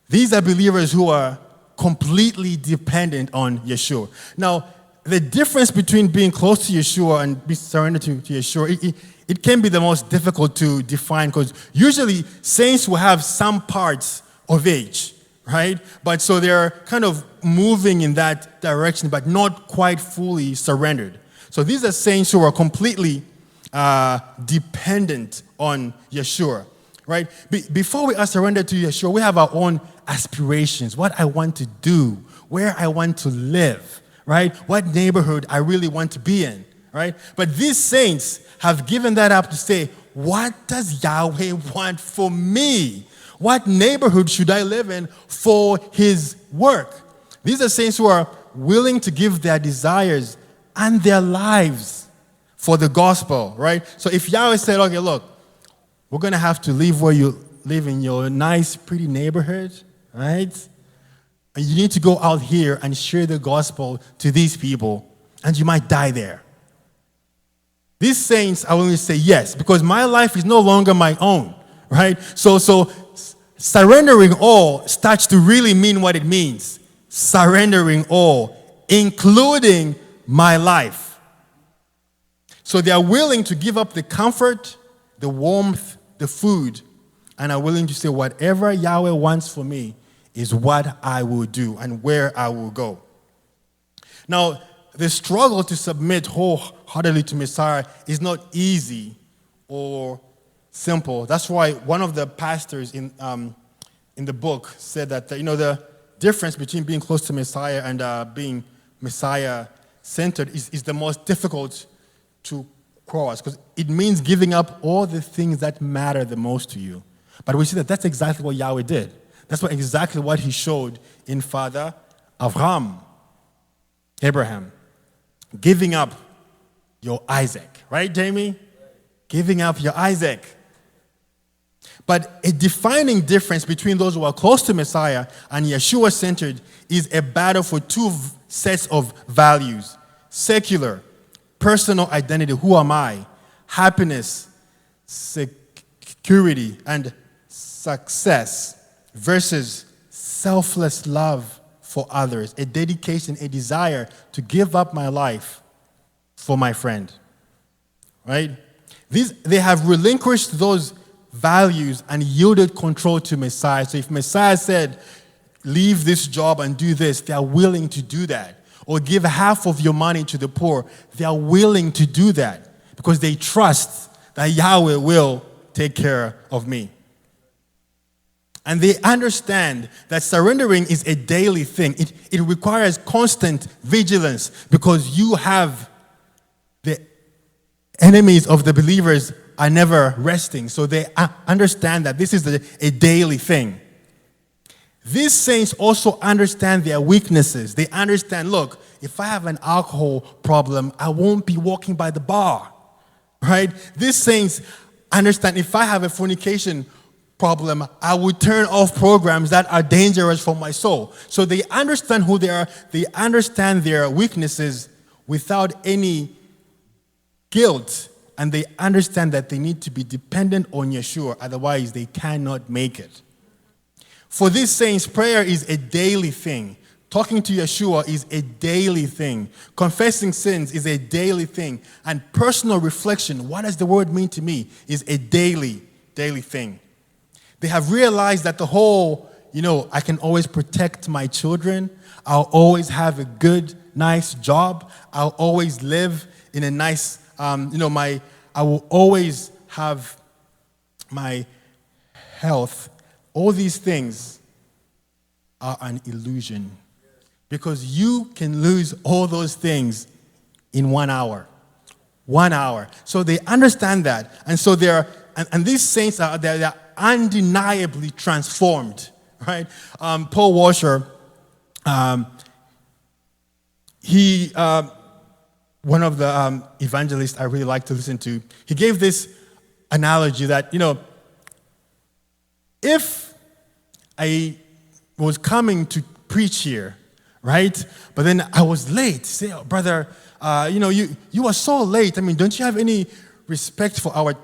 These are believers who are completely dependent on Yeshua. Now, the difference between being close to Yeshua and being surrendered to Yeshua, it can be the most difficult to define because usually saints will have some parts of age, right? But so they're kind of moving in that direction, but not quite fully surrendered. So these are saints who are completely dependent on Yeshua, right? Before we are surrendered to Yeshua, we have our own aspirations, what I want to do, where I want to live, right? What neighborhood I really want to be in, right? But these saints have given that up to say, what does Yahweh want for me? What neighborhood should I live in for his work? These are saints who are willing to give their desires and their lives for the gospel, right? So if Yahweh said, okay, look, we're going to have to leave where you live in your nice, pretty neighborhood, right? And you need to go out here and share the gospel to these people, and you might die there. These saints are willing to say yes, because my life is no longer my own, right? So surrendering all starts to really mean what it means. Surrendering all, including my life. So they are willing to give up the comfort, the warmth, the food, and are willing to say whatever Yahweh wants for me is what I will do and where I will go. Now, the struggle to submit wholeheartedly to Messiah is not easy or simple. That's why one of the pastors in the book said that the difference between being close to Messiah and being Messiah-centered is the most difficult to cross because it means giving up all the things that matter the most to you. But we see that that's exactly what Yahweh did. That's exactly what he showed in Father Abraham. Giving up your Isaac. Right, Jamie? Giving up your Isaac. But a defining difference between those who are close to Messiah and Yeshua-centered is a battle for two sets of values. Secular, personal identity, who am I? Happiness, security, and success versus selfless love for others, a dedication, a desire to give up my life for my friend, right? They have relinquished those values and yielded control to Messiah. So if Messiah said, leave this job and do this, they are willing to do that. Or give half of your money to the poor, they are willing to do that because they trust that Yahweh will take care of me. And they understand that surrendering is a daily thing. It requires constant vigilance because you have the enemies of the believers are never resting. So they understand that this is a daily thing. These saints also understand their weaknesses. They understand, look, if I have an alcohol problem, I won't be walking by the bar, right? These saints understand if I have a fornication problem, I would turn off programs that are dangerous for my soul. So they understand who they are. They understand their weaknesses without any guilt. And they understand that they need to be dependent on Yeshua. Otherwise, they cannot make it. For these saints, prayer is a daily thing. Talking to Yeshua is a daily thing. Confessing sins is a daily thing. And personal reflection, what does the word mean to me, is a daily thing. They have realized that the whole, I can always protect my children. I'll always have a good, nice job. I'll always live in a nice, I will always have my health. All these things are an illusion because you can lose all those things in 1 hour. 1 hour. So they understand that. And so and these saints they're undeniably transformed, right? Paul Washer, he one of the evangelists I really like to listen to, he gave this analogy that, if I was coming to preach here, right? But then I was late. Say, oh, brother, you are so late. I mean, don't you have any respect for our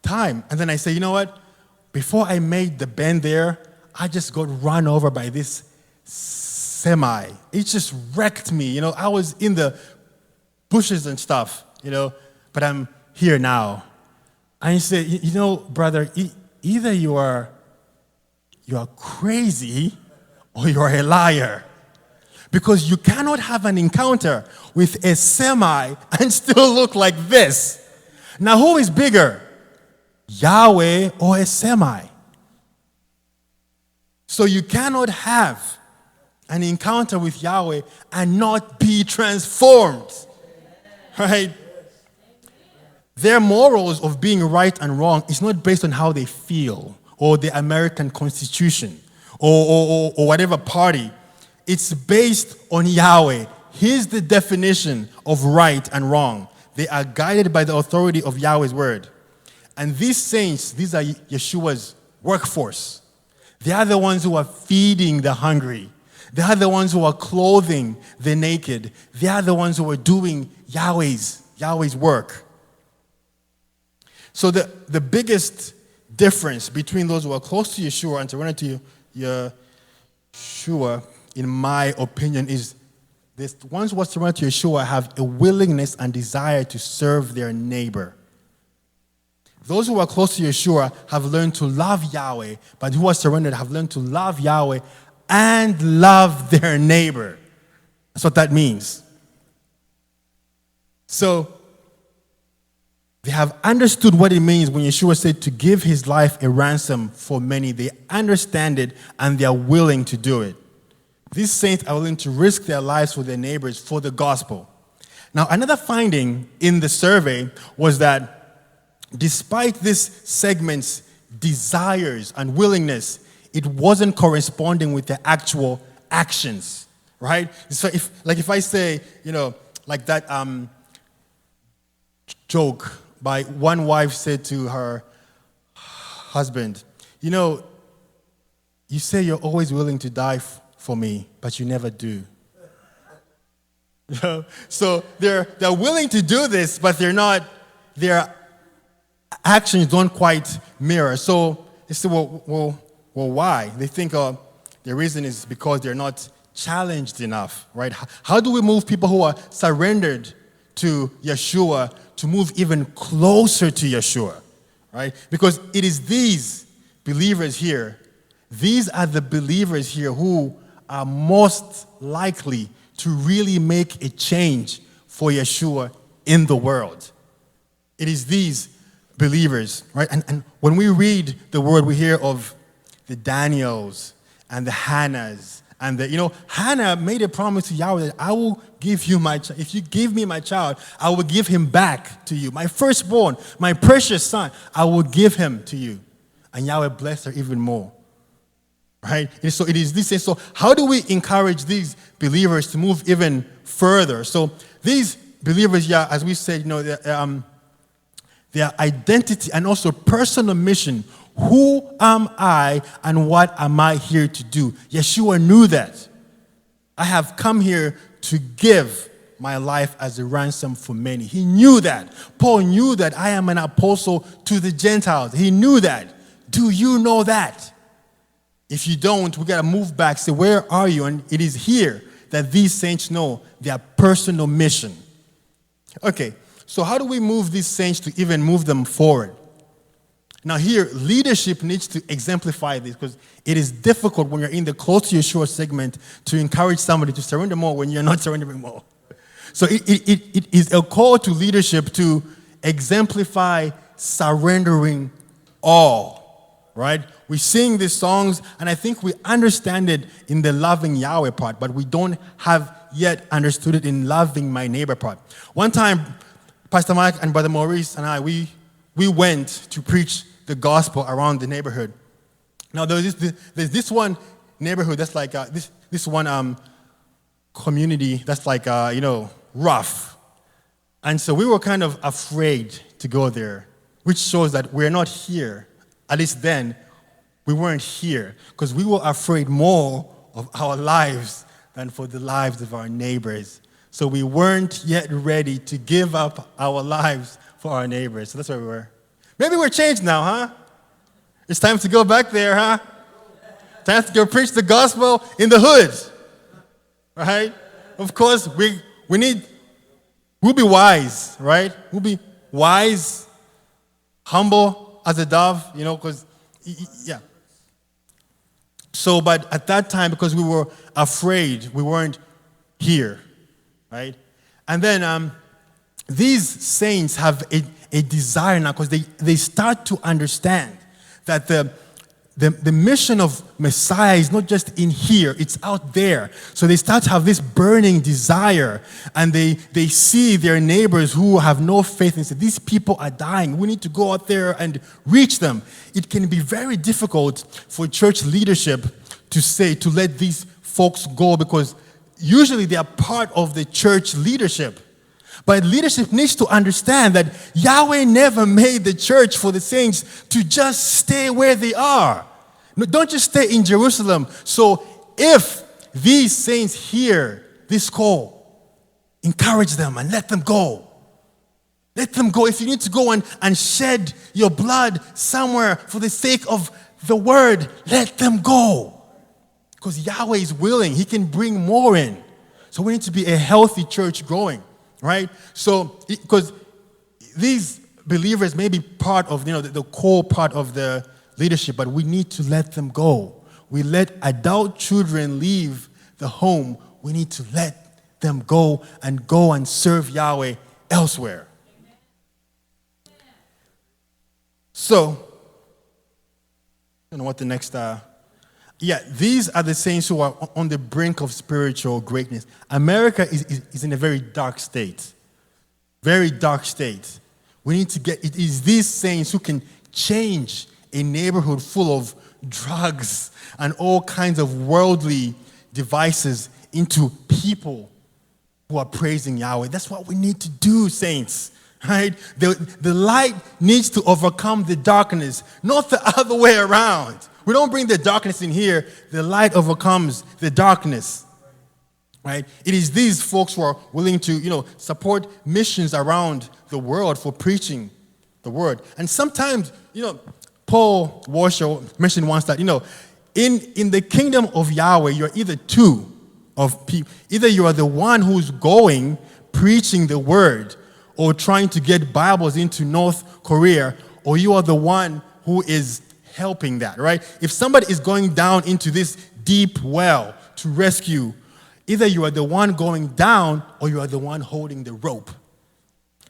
time? And then I say, you know what? Before I made the bend there, I just got run over by this semi. It just wrecked me. I was in the bushes and stuff, but I'm here now. And he said, brother, either you are crazy or you are a liar. Because you cannot have an encounter with a semi and still look like this. Now, who is bigger, Yahweh or a semi? So you cannot have an encounter with Yahweh and not be transformed, right? Their morals of being right and wrong is not based on how they feel or the American Constitution or whatever party. It's based on Yahweh. Here's the definition of right and wrong. They are guided by the authority of Yahweh's word. And these saints, these are Yeshua's workforce. They are the ones who are feeding the hungry. They are the ones who are clothing the naked. They are the ones who are doing Yahweh's work. So the biggest difference between those who are close to Yeshua and surrendered to Yeshua, in my opinion, is this: ones who are surrendered to Yeshua have a willingness and desire to serve their neighbor. Those who are close to Yeshua have learned to love Yahweh, but who are surrendered have learned to love Yahweh and love their neighbor. That's what that means. So, they have understood what it means when Yeshua said to give his life a ransom for many. They understand it and they are willing to do it. These saints are willing to risk their lives for their neighbors for the gospel. Now, another finding in the survey was that despite this segment's desires and willingness, it wasn't corresponding with their actual actions, right? So if I say, like that joke by one wife said to her husband, you say you're always willing to die for me, but you never do. So they're willing to do this, but their actions don't quite mirror. So they say, well, why? They think the reason is because they're not challenged enough, right? How do we move people who are surrendered to Yeshua to move even closer to Yeshua, right? Because it is these believers here, these are the believers here who are most likely to really make a change for Yeshua in the world. It is these believers, right? And when we read the word, we hear of the Daniels and the Hannahs. And Hannah made a promise to Yahweh that I will give you my child. If you give me my child, I will give him back to you. My firstborn, my precious son, I will give him to you. And Yahweh blessed her even more. Right? And so it is this. So how do we encourage these believers to move even further? So these believers, as we said, their identity and also personal mission. Who am I and what am I here to do? Yeshua knew that. I have come here to give my life as a ransom for many. He knew that. Paul knew that I am an apostle to the Gentiles. He knew that. Do you know that? If you don't, we got to move back. Say, where are you? And it is here that these saints know their personal mission. Okay, so how do we move these saints to even move them forward? Now here, leadership needs to exemplify this because it is difficult when you're in the close to Yeshua segment to encourage somebody to surrender more when you're not surrendering more. So it is a call to leadership to exemplify surrendering all, right? We sing these songs and I think we understand it in the loving Yahweh part, but we don't have yet understood it in loving my neighbor part. One time, Pastor Mike and Brother Maurice and I, we went to preach the gospel around the neighborhood. Now, there's this one neighborhood that's like, this one community that's like, rough. And so we were kind of afraid to go there, which shows that we're not here. At least then, we weren't here because we were afraid more of our lives than for the lives of our neighbors. So we weren't yet ready to give up our lives for our neighbors. So that's where we were. Maybe we're changed now, huh? It's time to go back there, huh? Time to go preach the gospel in the hood, right? Of course, we'll be wise, right? We'll be wise, humble as a dove, because, yeah. So, but at that time, because we were afraid, we weren't here, right? And then these saints have a desire now because they start to understand that the mission of Messiah is not just in here, it's out there. So they start to have this burning desire, and they see their neighbors who have no faith and say, these people are dying. We need to go out there and reach them. It can be very difficult for church leadership to let these folks go because usually they are part of the church leadership. But leadership needs to understand that Yahweh never made the church for the saints to just stay where they are. No, don't just stay in Jerusalem. So if these saints hear this call, encourage them and let them go. Let them go. If you need to go and shed your blood somewhere for the sake of the word, let them go. Because Yahweh is willing. He can bring more in. So we need to be a healthy church growing. Right? So, because these believers may be part of, the core part of the leadership, but we need to let them go. We let adult children leave the home. We need to let them go and serve Yahweh elsewhere. So, I don't know what the next, these are the saints who are on the brink of spiritual greatness. America is in a very dark state. Very dark state. We need to it is these saints who can change a neighborhood full of drugs and all kinds of worldly devices into people who are praising Yahweh. That's what we need to do, saints. Right? The light needs to overcome the darkness, not the other way around. We don't bring the darkness in here. The light overcomes the darkness, right? It is these folks who are willing to, support missions around the world for preaching the word. And sometimes, Paul Washer mentioned once that, in the kingdom of Yahweh, you're either two of people. Either you are the one who's going, preaching the word, or trying to get Bibles into North Korea, or you are the one who is helping that, right? If somebody is going down into this deep well to rescue, either you are the one going down or you are the one holding the rope.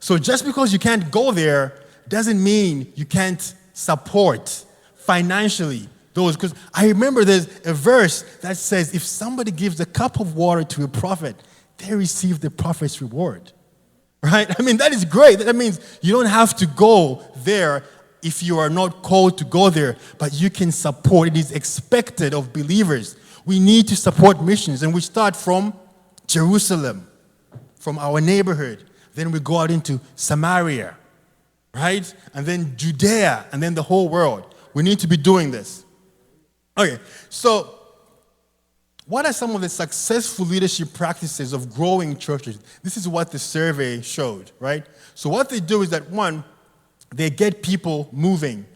So just because you can't go there doesn't mean you can't support financially those. Because I remember there's a verse that says if somebody gives a cup of water to a prophet, they receive the prophet's reward, right? I mean, that is great. That means you don't have to go there if you are not called to go there, but you can support. It is expected of believers. We need to support missions, and we start from Jerusalem, from our neighborhood. Then we go out into Samaria, right? And then Judea, and then the whole world. We need to be doing this. Okay, so what are some of the successful leadership practices of growing churches? This is what the survey showed, right? So what they do is that, one, they get people moving.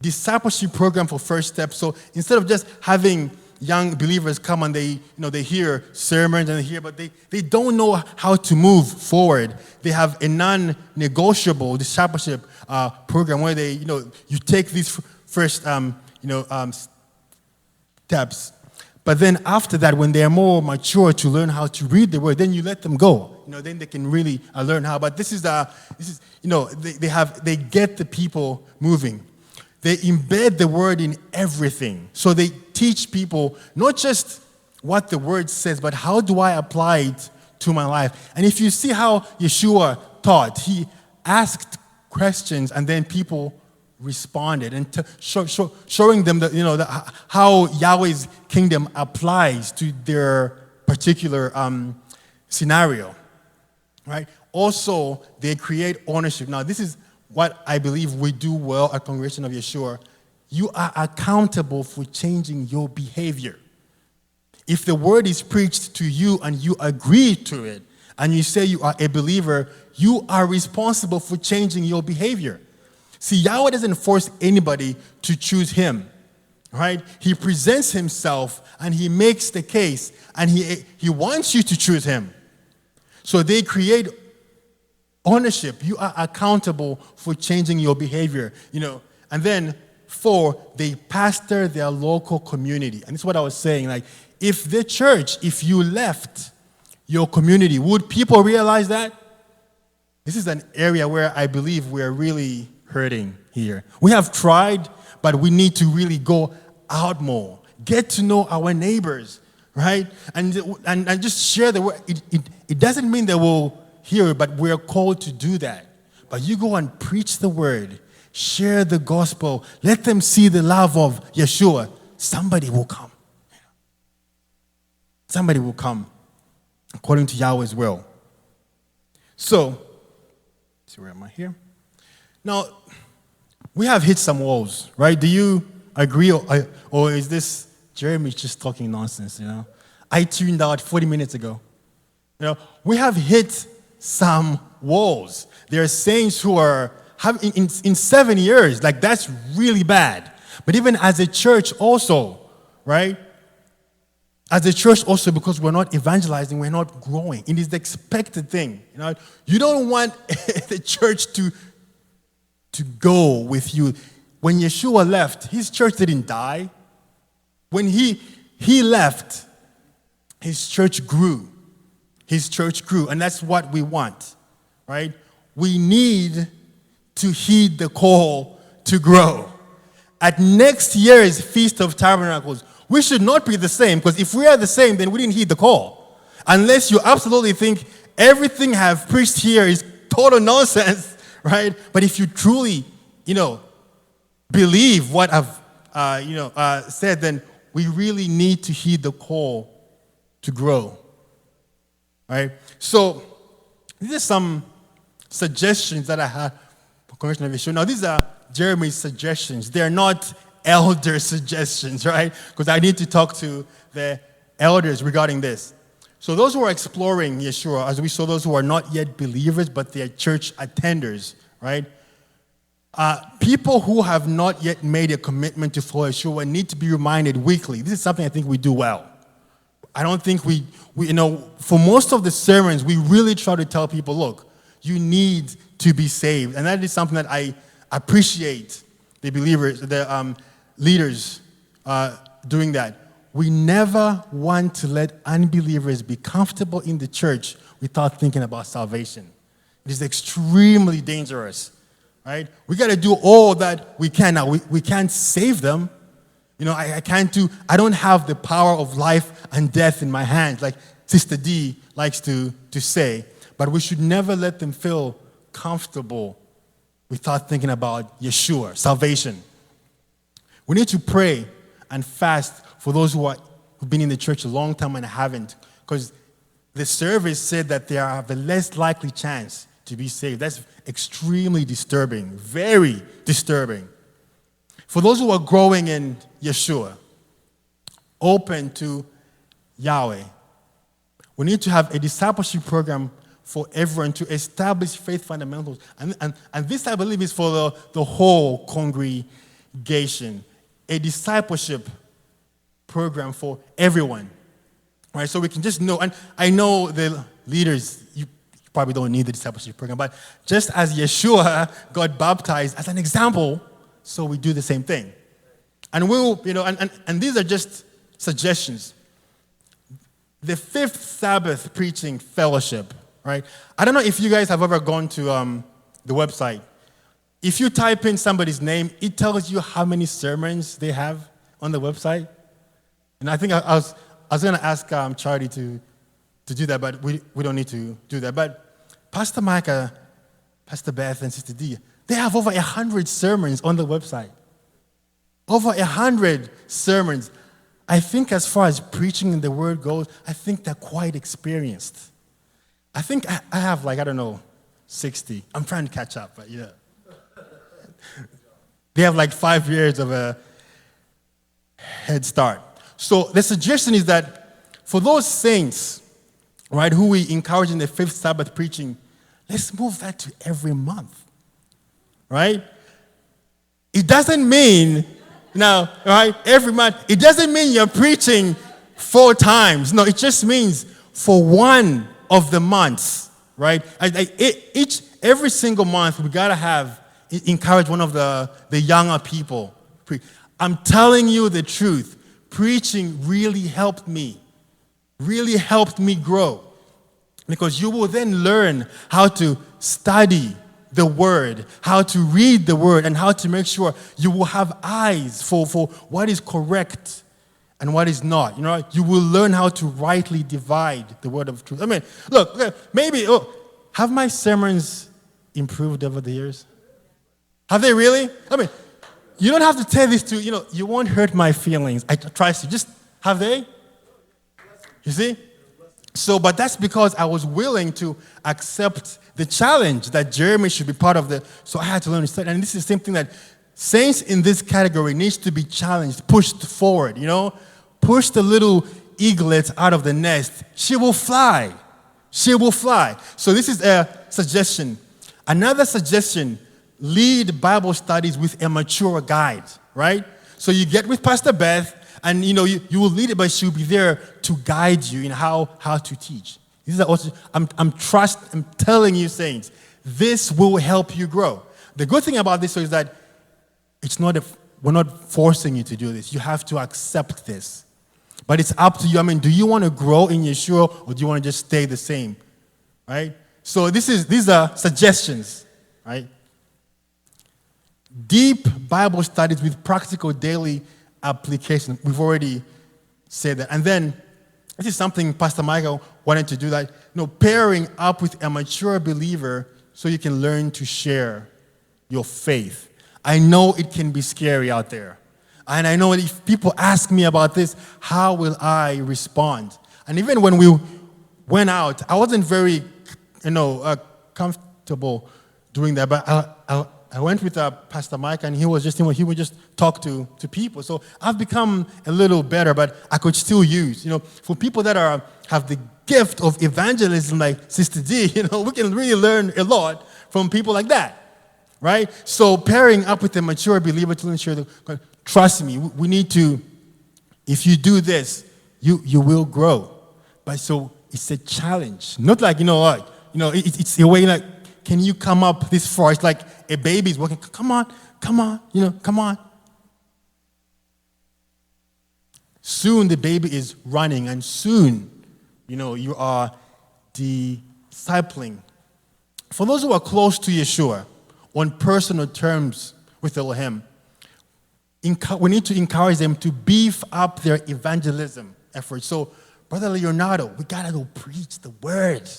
Discipleship program for First Step. So instead of just having young believers come and they hear sermons and but they don't know how to move forward. They have a non-negotiable discipleship program where you take these first steps. But then after that, when they are more mature to learn how to read the word, then you let them go. Then they can really learn how. But this is they get the people moving. They embed the word in everything. So they teach people not just what the word says, but how do I apply it to my life? And if you see how Yeshua taught, he asked questions and then people responded, and showing them that how Yahweh's kingdom applies to their particular scenario. right? Also, they create ownership. Now, this is what I believe we do well at Congregation of Yeshua. You are accountable for changing your behavior. If the word is preached to you and you agree to it, and you say you are a believer, you are responsible for changing your behavior. See, Yahweh doesn't force anybody to choose him, right? He presents himself and he makes the case, and he wants you to choose him. So they create ownership. You are accountable for changing your behavior, And then 4, they pastor their local community. And this is what I was saying. Like, if you left your community, would people realize that? This is an area where I believe we're really hurting here. We have tried, but we need to really go out more. Get to know our neighbors, right? And just share the word. It doesn't mean they will hear it, but we're called to do that. But you go and preach the word, share the gospel, let them see the love of Yeshua. Somebody will come. Somebody will come according to Yahweh's will. So, let's see, where am I here? Now, we have hit some walls, right? Do you agree, or is this Jeremy just talking nonsense, I tuned out 40 minutes ago. We have hit some walls. There are saints who are in 7 years, like that's really bad. But even as a church also, right? As a church also, because we're not evangelizing, we're not growing. It is the expected thing. You don't want the church to go with you. When Yeshua left, his church didn't die. When he left, his church grew. His church grew, and that's what we want, right? We need to heed the call to grow. At next year's Feast of Tabernacles, we should not be the same, because if we are the same, then we didn't heed the call. Unless you absolutely think everything I've preached here is total nonsense, right? But if you truly, believe what I've said, then we really need to heed the call to grow, right? So these are some suggestions that I had for Congregation of Yeshua. Now, these are Jeremy's suggestions. They're not elder suggestions, right? Because I need to talk to the elders regarding this. So those who are exploring Yeshua, as we saw, those who are not yet believers, but they're church attenders, right? People who have not yet made a commitment to follow Yeshua need to be reminded weekly. This is something I think we do well. I don't think we for most of the sermons, we really try to tell people, look, you need to be saved. And that is something that I appreciate the believers, the leaders doing that. We never want to let unbelievers be comfortable in the church without thinking about salvation. It is extremely dangerous, right? We got to do all that we can. Now, we can't save them. I don't have the power of life and death in my hands, like Sister D likes to say. But we should never let them feel comfortable without thinking about Yeshua, salvation. We need to pray and fast for those who've been in the church a long time and haven't, because the service said that they have a less likely chance to be saved. That's extremely disturbing, very disturbing. For those who are growing in Yeshua, open to Yahweh, we need to have a discipleship program for everyone to establish faith fundamentals. And this, I believe, is for the whole congregation. A discipleship program for everyone. Right? So we can just know, and I know the leaders, you probably don't need the discipleship program, but just as Yeshua got baptized as an example, so we do the same thing. And we'll, and these are just suggestions. The fifth Sabbath preaching fellowship, right? I don't know if you guys have ever gone to the website. If you type in somebody's name, it tells you how many sermons they have on the website. And I think I was going to ask Charlie to do that, but we don't need to do that. But Pastor Micah, Pastor Beth, and Sister D, they have over 100 sermons on the website. Over 100 sermons. I think as far as preaching in the Word goes, I think they're quite experienced. I think I have like, I don't know, 60. I'm trying to catch up, but yeah. They have like 5 years of a head start. So the suggestion is that for those saints, right, who we encourage in the fifth Sabbath preaching, let's move that to every month, right? It doesn't mean, now, right, every month, it doesn't mean you're preaching 4 times. No, it just means for one of the months, right? Every single month, we got to encourage one of the younger people. I'm telling you the truth. Preaching really helped me grow. Because you will then learn how to study the Word, how to read the Word, and how to make sure you will have eyes for what is correct and what is not. You know, you will learn how to rightly divide the word of truth. I mean, look, maybe, have my sermons improved over the years? Have they really? I mean, you don't have to tell this to, you won't hurt my feelings. I trust you. Just, have they? You see? So, but that's because I was willing to accept the challenge that Jeremy should be part of so I had to learn to study. And this is the same thing that saints in this category needs to be challenged, pushed forward, Push the little eaglet out of the nest. She will fly. She will fly. So this is a suggestion. Another suggestion, lead Bible studies with a mature guide, right? So you get with Pastor Beth, and you will lead it, but she'll be there to guide you in how to teach. These are also, I'm telling you, saints, this will help you grow. The good thing about this is that we're not forcing you to do this. You have to accept this. But it's up to you. I mean, do you want to grow in Yeshua, or do you want to just stay the same? Right? So these are suggestions, right? Deep Bible studies with practical daily application. We've already said that. And then, this is something Pastor Michael wanted to do, that, pairing up with a mature believer so you can learn to share your faith. I know it can be scary out there. And I know if people ask me about this, how will I respond? And even when we went out, I wasn't very, comfortable doing that. But I went with Pastor Mike, and he would just talk to people. So I've become a little better, but I could still use, for people that have the gift of evangelism, like Sister D, we can really learn a lot from people like that. Right? So pairing up with a mature believer to ensure that, trust me, we need to, if you do this, you will grow. But so it's a challenge. Not like, it's a way like, can you come up this far? It's like a baby's walking, come on, come on. Soon the baby is running, and soon, you are discipling. For those who are close to Yeshua, on personal terms with Elohim, we need to encourage them to beef up their evangelism efforts. So, Brother Leonardo, we got to go preach the word.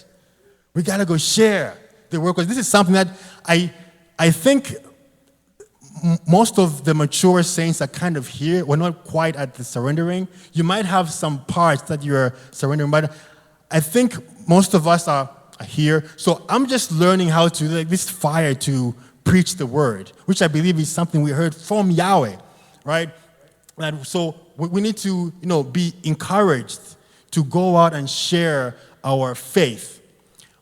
We got to go share the word. Because this is something that I think most of the mature saints are kind of here. We're not quite at the surrendering. You might have some parts that you're surrendering, but I think most of us are here. So I'm just learning how to, this fire to preach the word, which I believe is something we heard from Yahweh, right? And so we need to, be encouraged to go out and share our faith.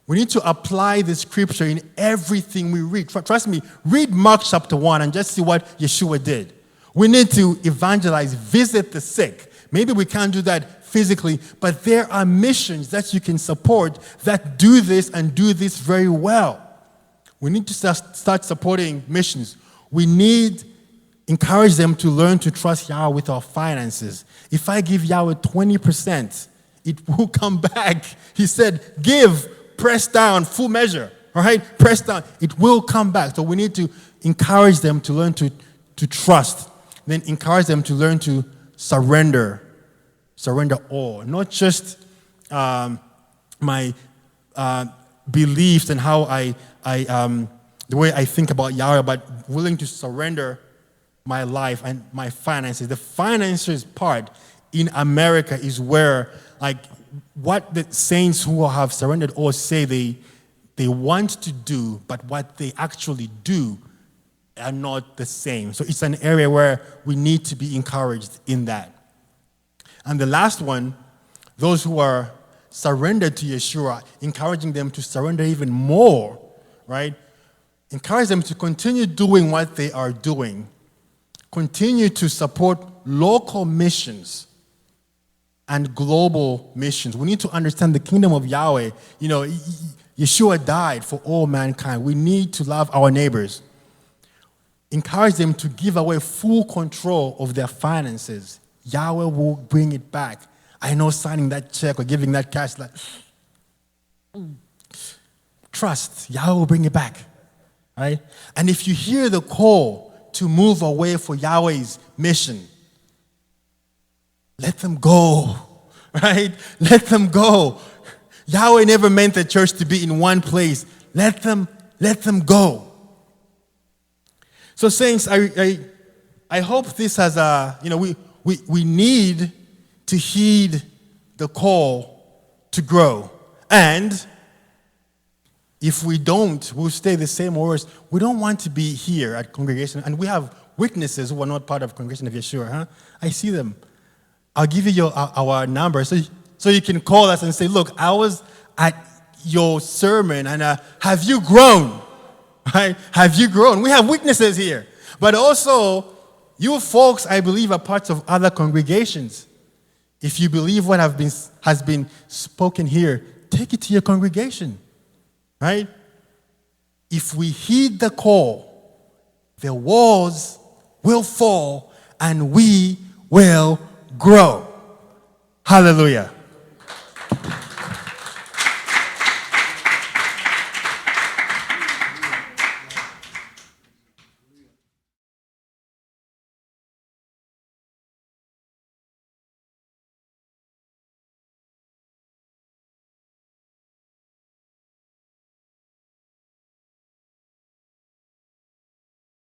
We need to apply the scripture in everything we read. Trust me, read Mark chapter 1 and just see what Yeshua did. We need to evangelize, visit the sick. Maybe we can't do that physically, but there are missions that you can support that do this and do this very well. We need to start supporting missions. We need encourage them to learn to trust Yahweh with our finances. If I give Yahweh 20%, it will come back. He said, give, press down, full measure. All right? Press down. It will come back. So we need to encourage them to learn to trust. Then encourage them to learn to surrender. Surrender all. Not just my beliefs and how the way I think about Yahweh, but willing to surrender my life and my finances. The finances part in America is where, what the saints who have surrendered all say they want to do, but what they actually do are not the same. So it's an area where we need to be encouraged in that. And the last one, those who are surrendered to Yeshua, encouraging them to surrender even more, right? Encourage them to continue doing what they are doing. Continue to support local missions and global missions. We need to understand the kingdom of Yahweh. You know, Yeshua died for all mankind. We need to love our neighbors. Encourage them to give away full control of their finances. Yahweh will bring it back. I know signing that check or giving that cash, like, trust, Yahweh will bring it back. Right? And if you hear the call to move away for Yahweh's mission, let them go. Right? Let them go. Yahweh never meant the church to be in one place. Let them go. So saints, I hope this has we need to heed the call to grow. And if we don't, we'll stay the same or worse. We don't want to be here at congregation. And we have witnesses who are not part of congregation of Yeshua. Huh? I see them. I'll give you our number so you can call us and say, look, I was at your sermon and have you grown? Right? Have you grown? We have witnesses here. But also, you folks, I believe, are parts of other congregations. If you believe what has been spoken here, take it to your congregation. Right? If we heed the call, the walls will fall and we will grow. Hallelujah.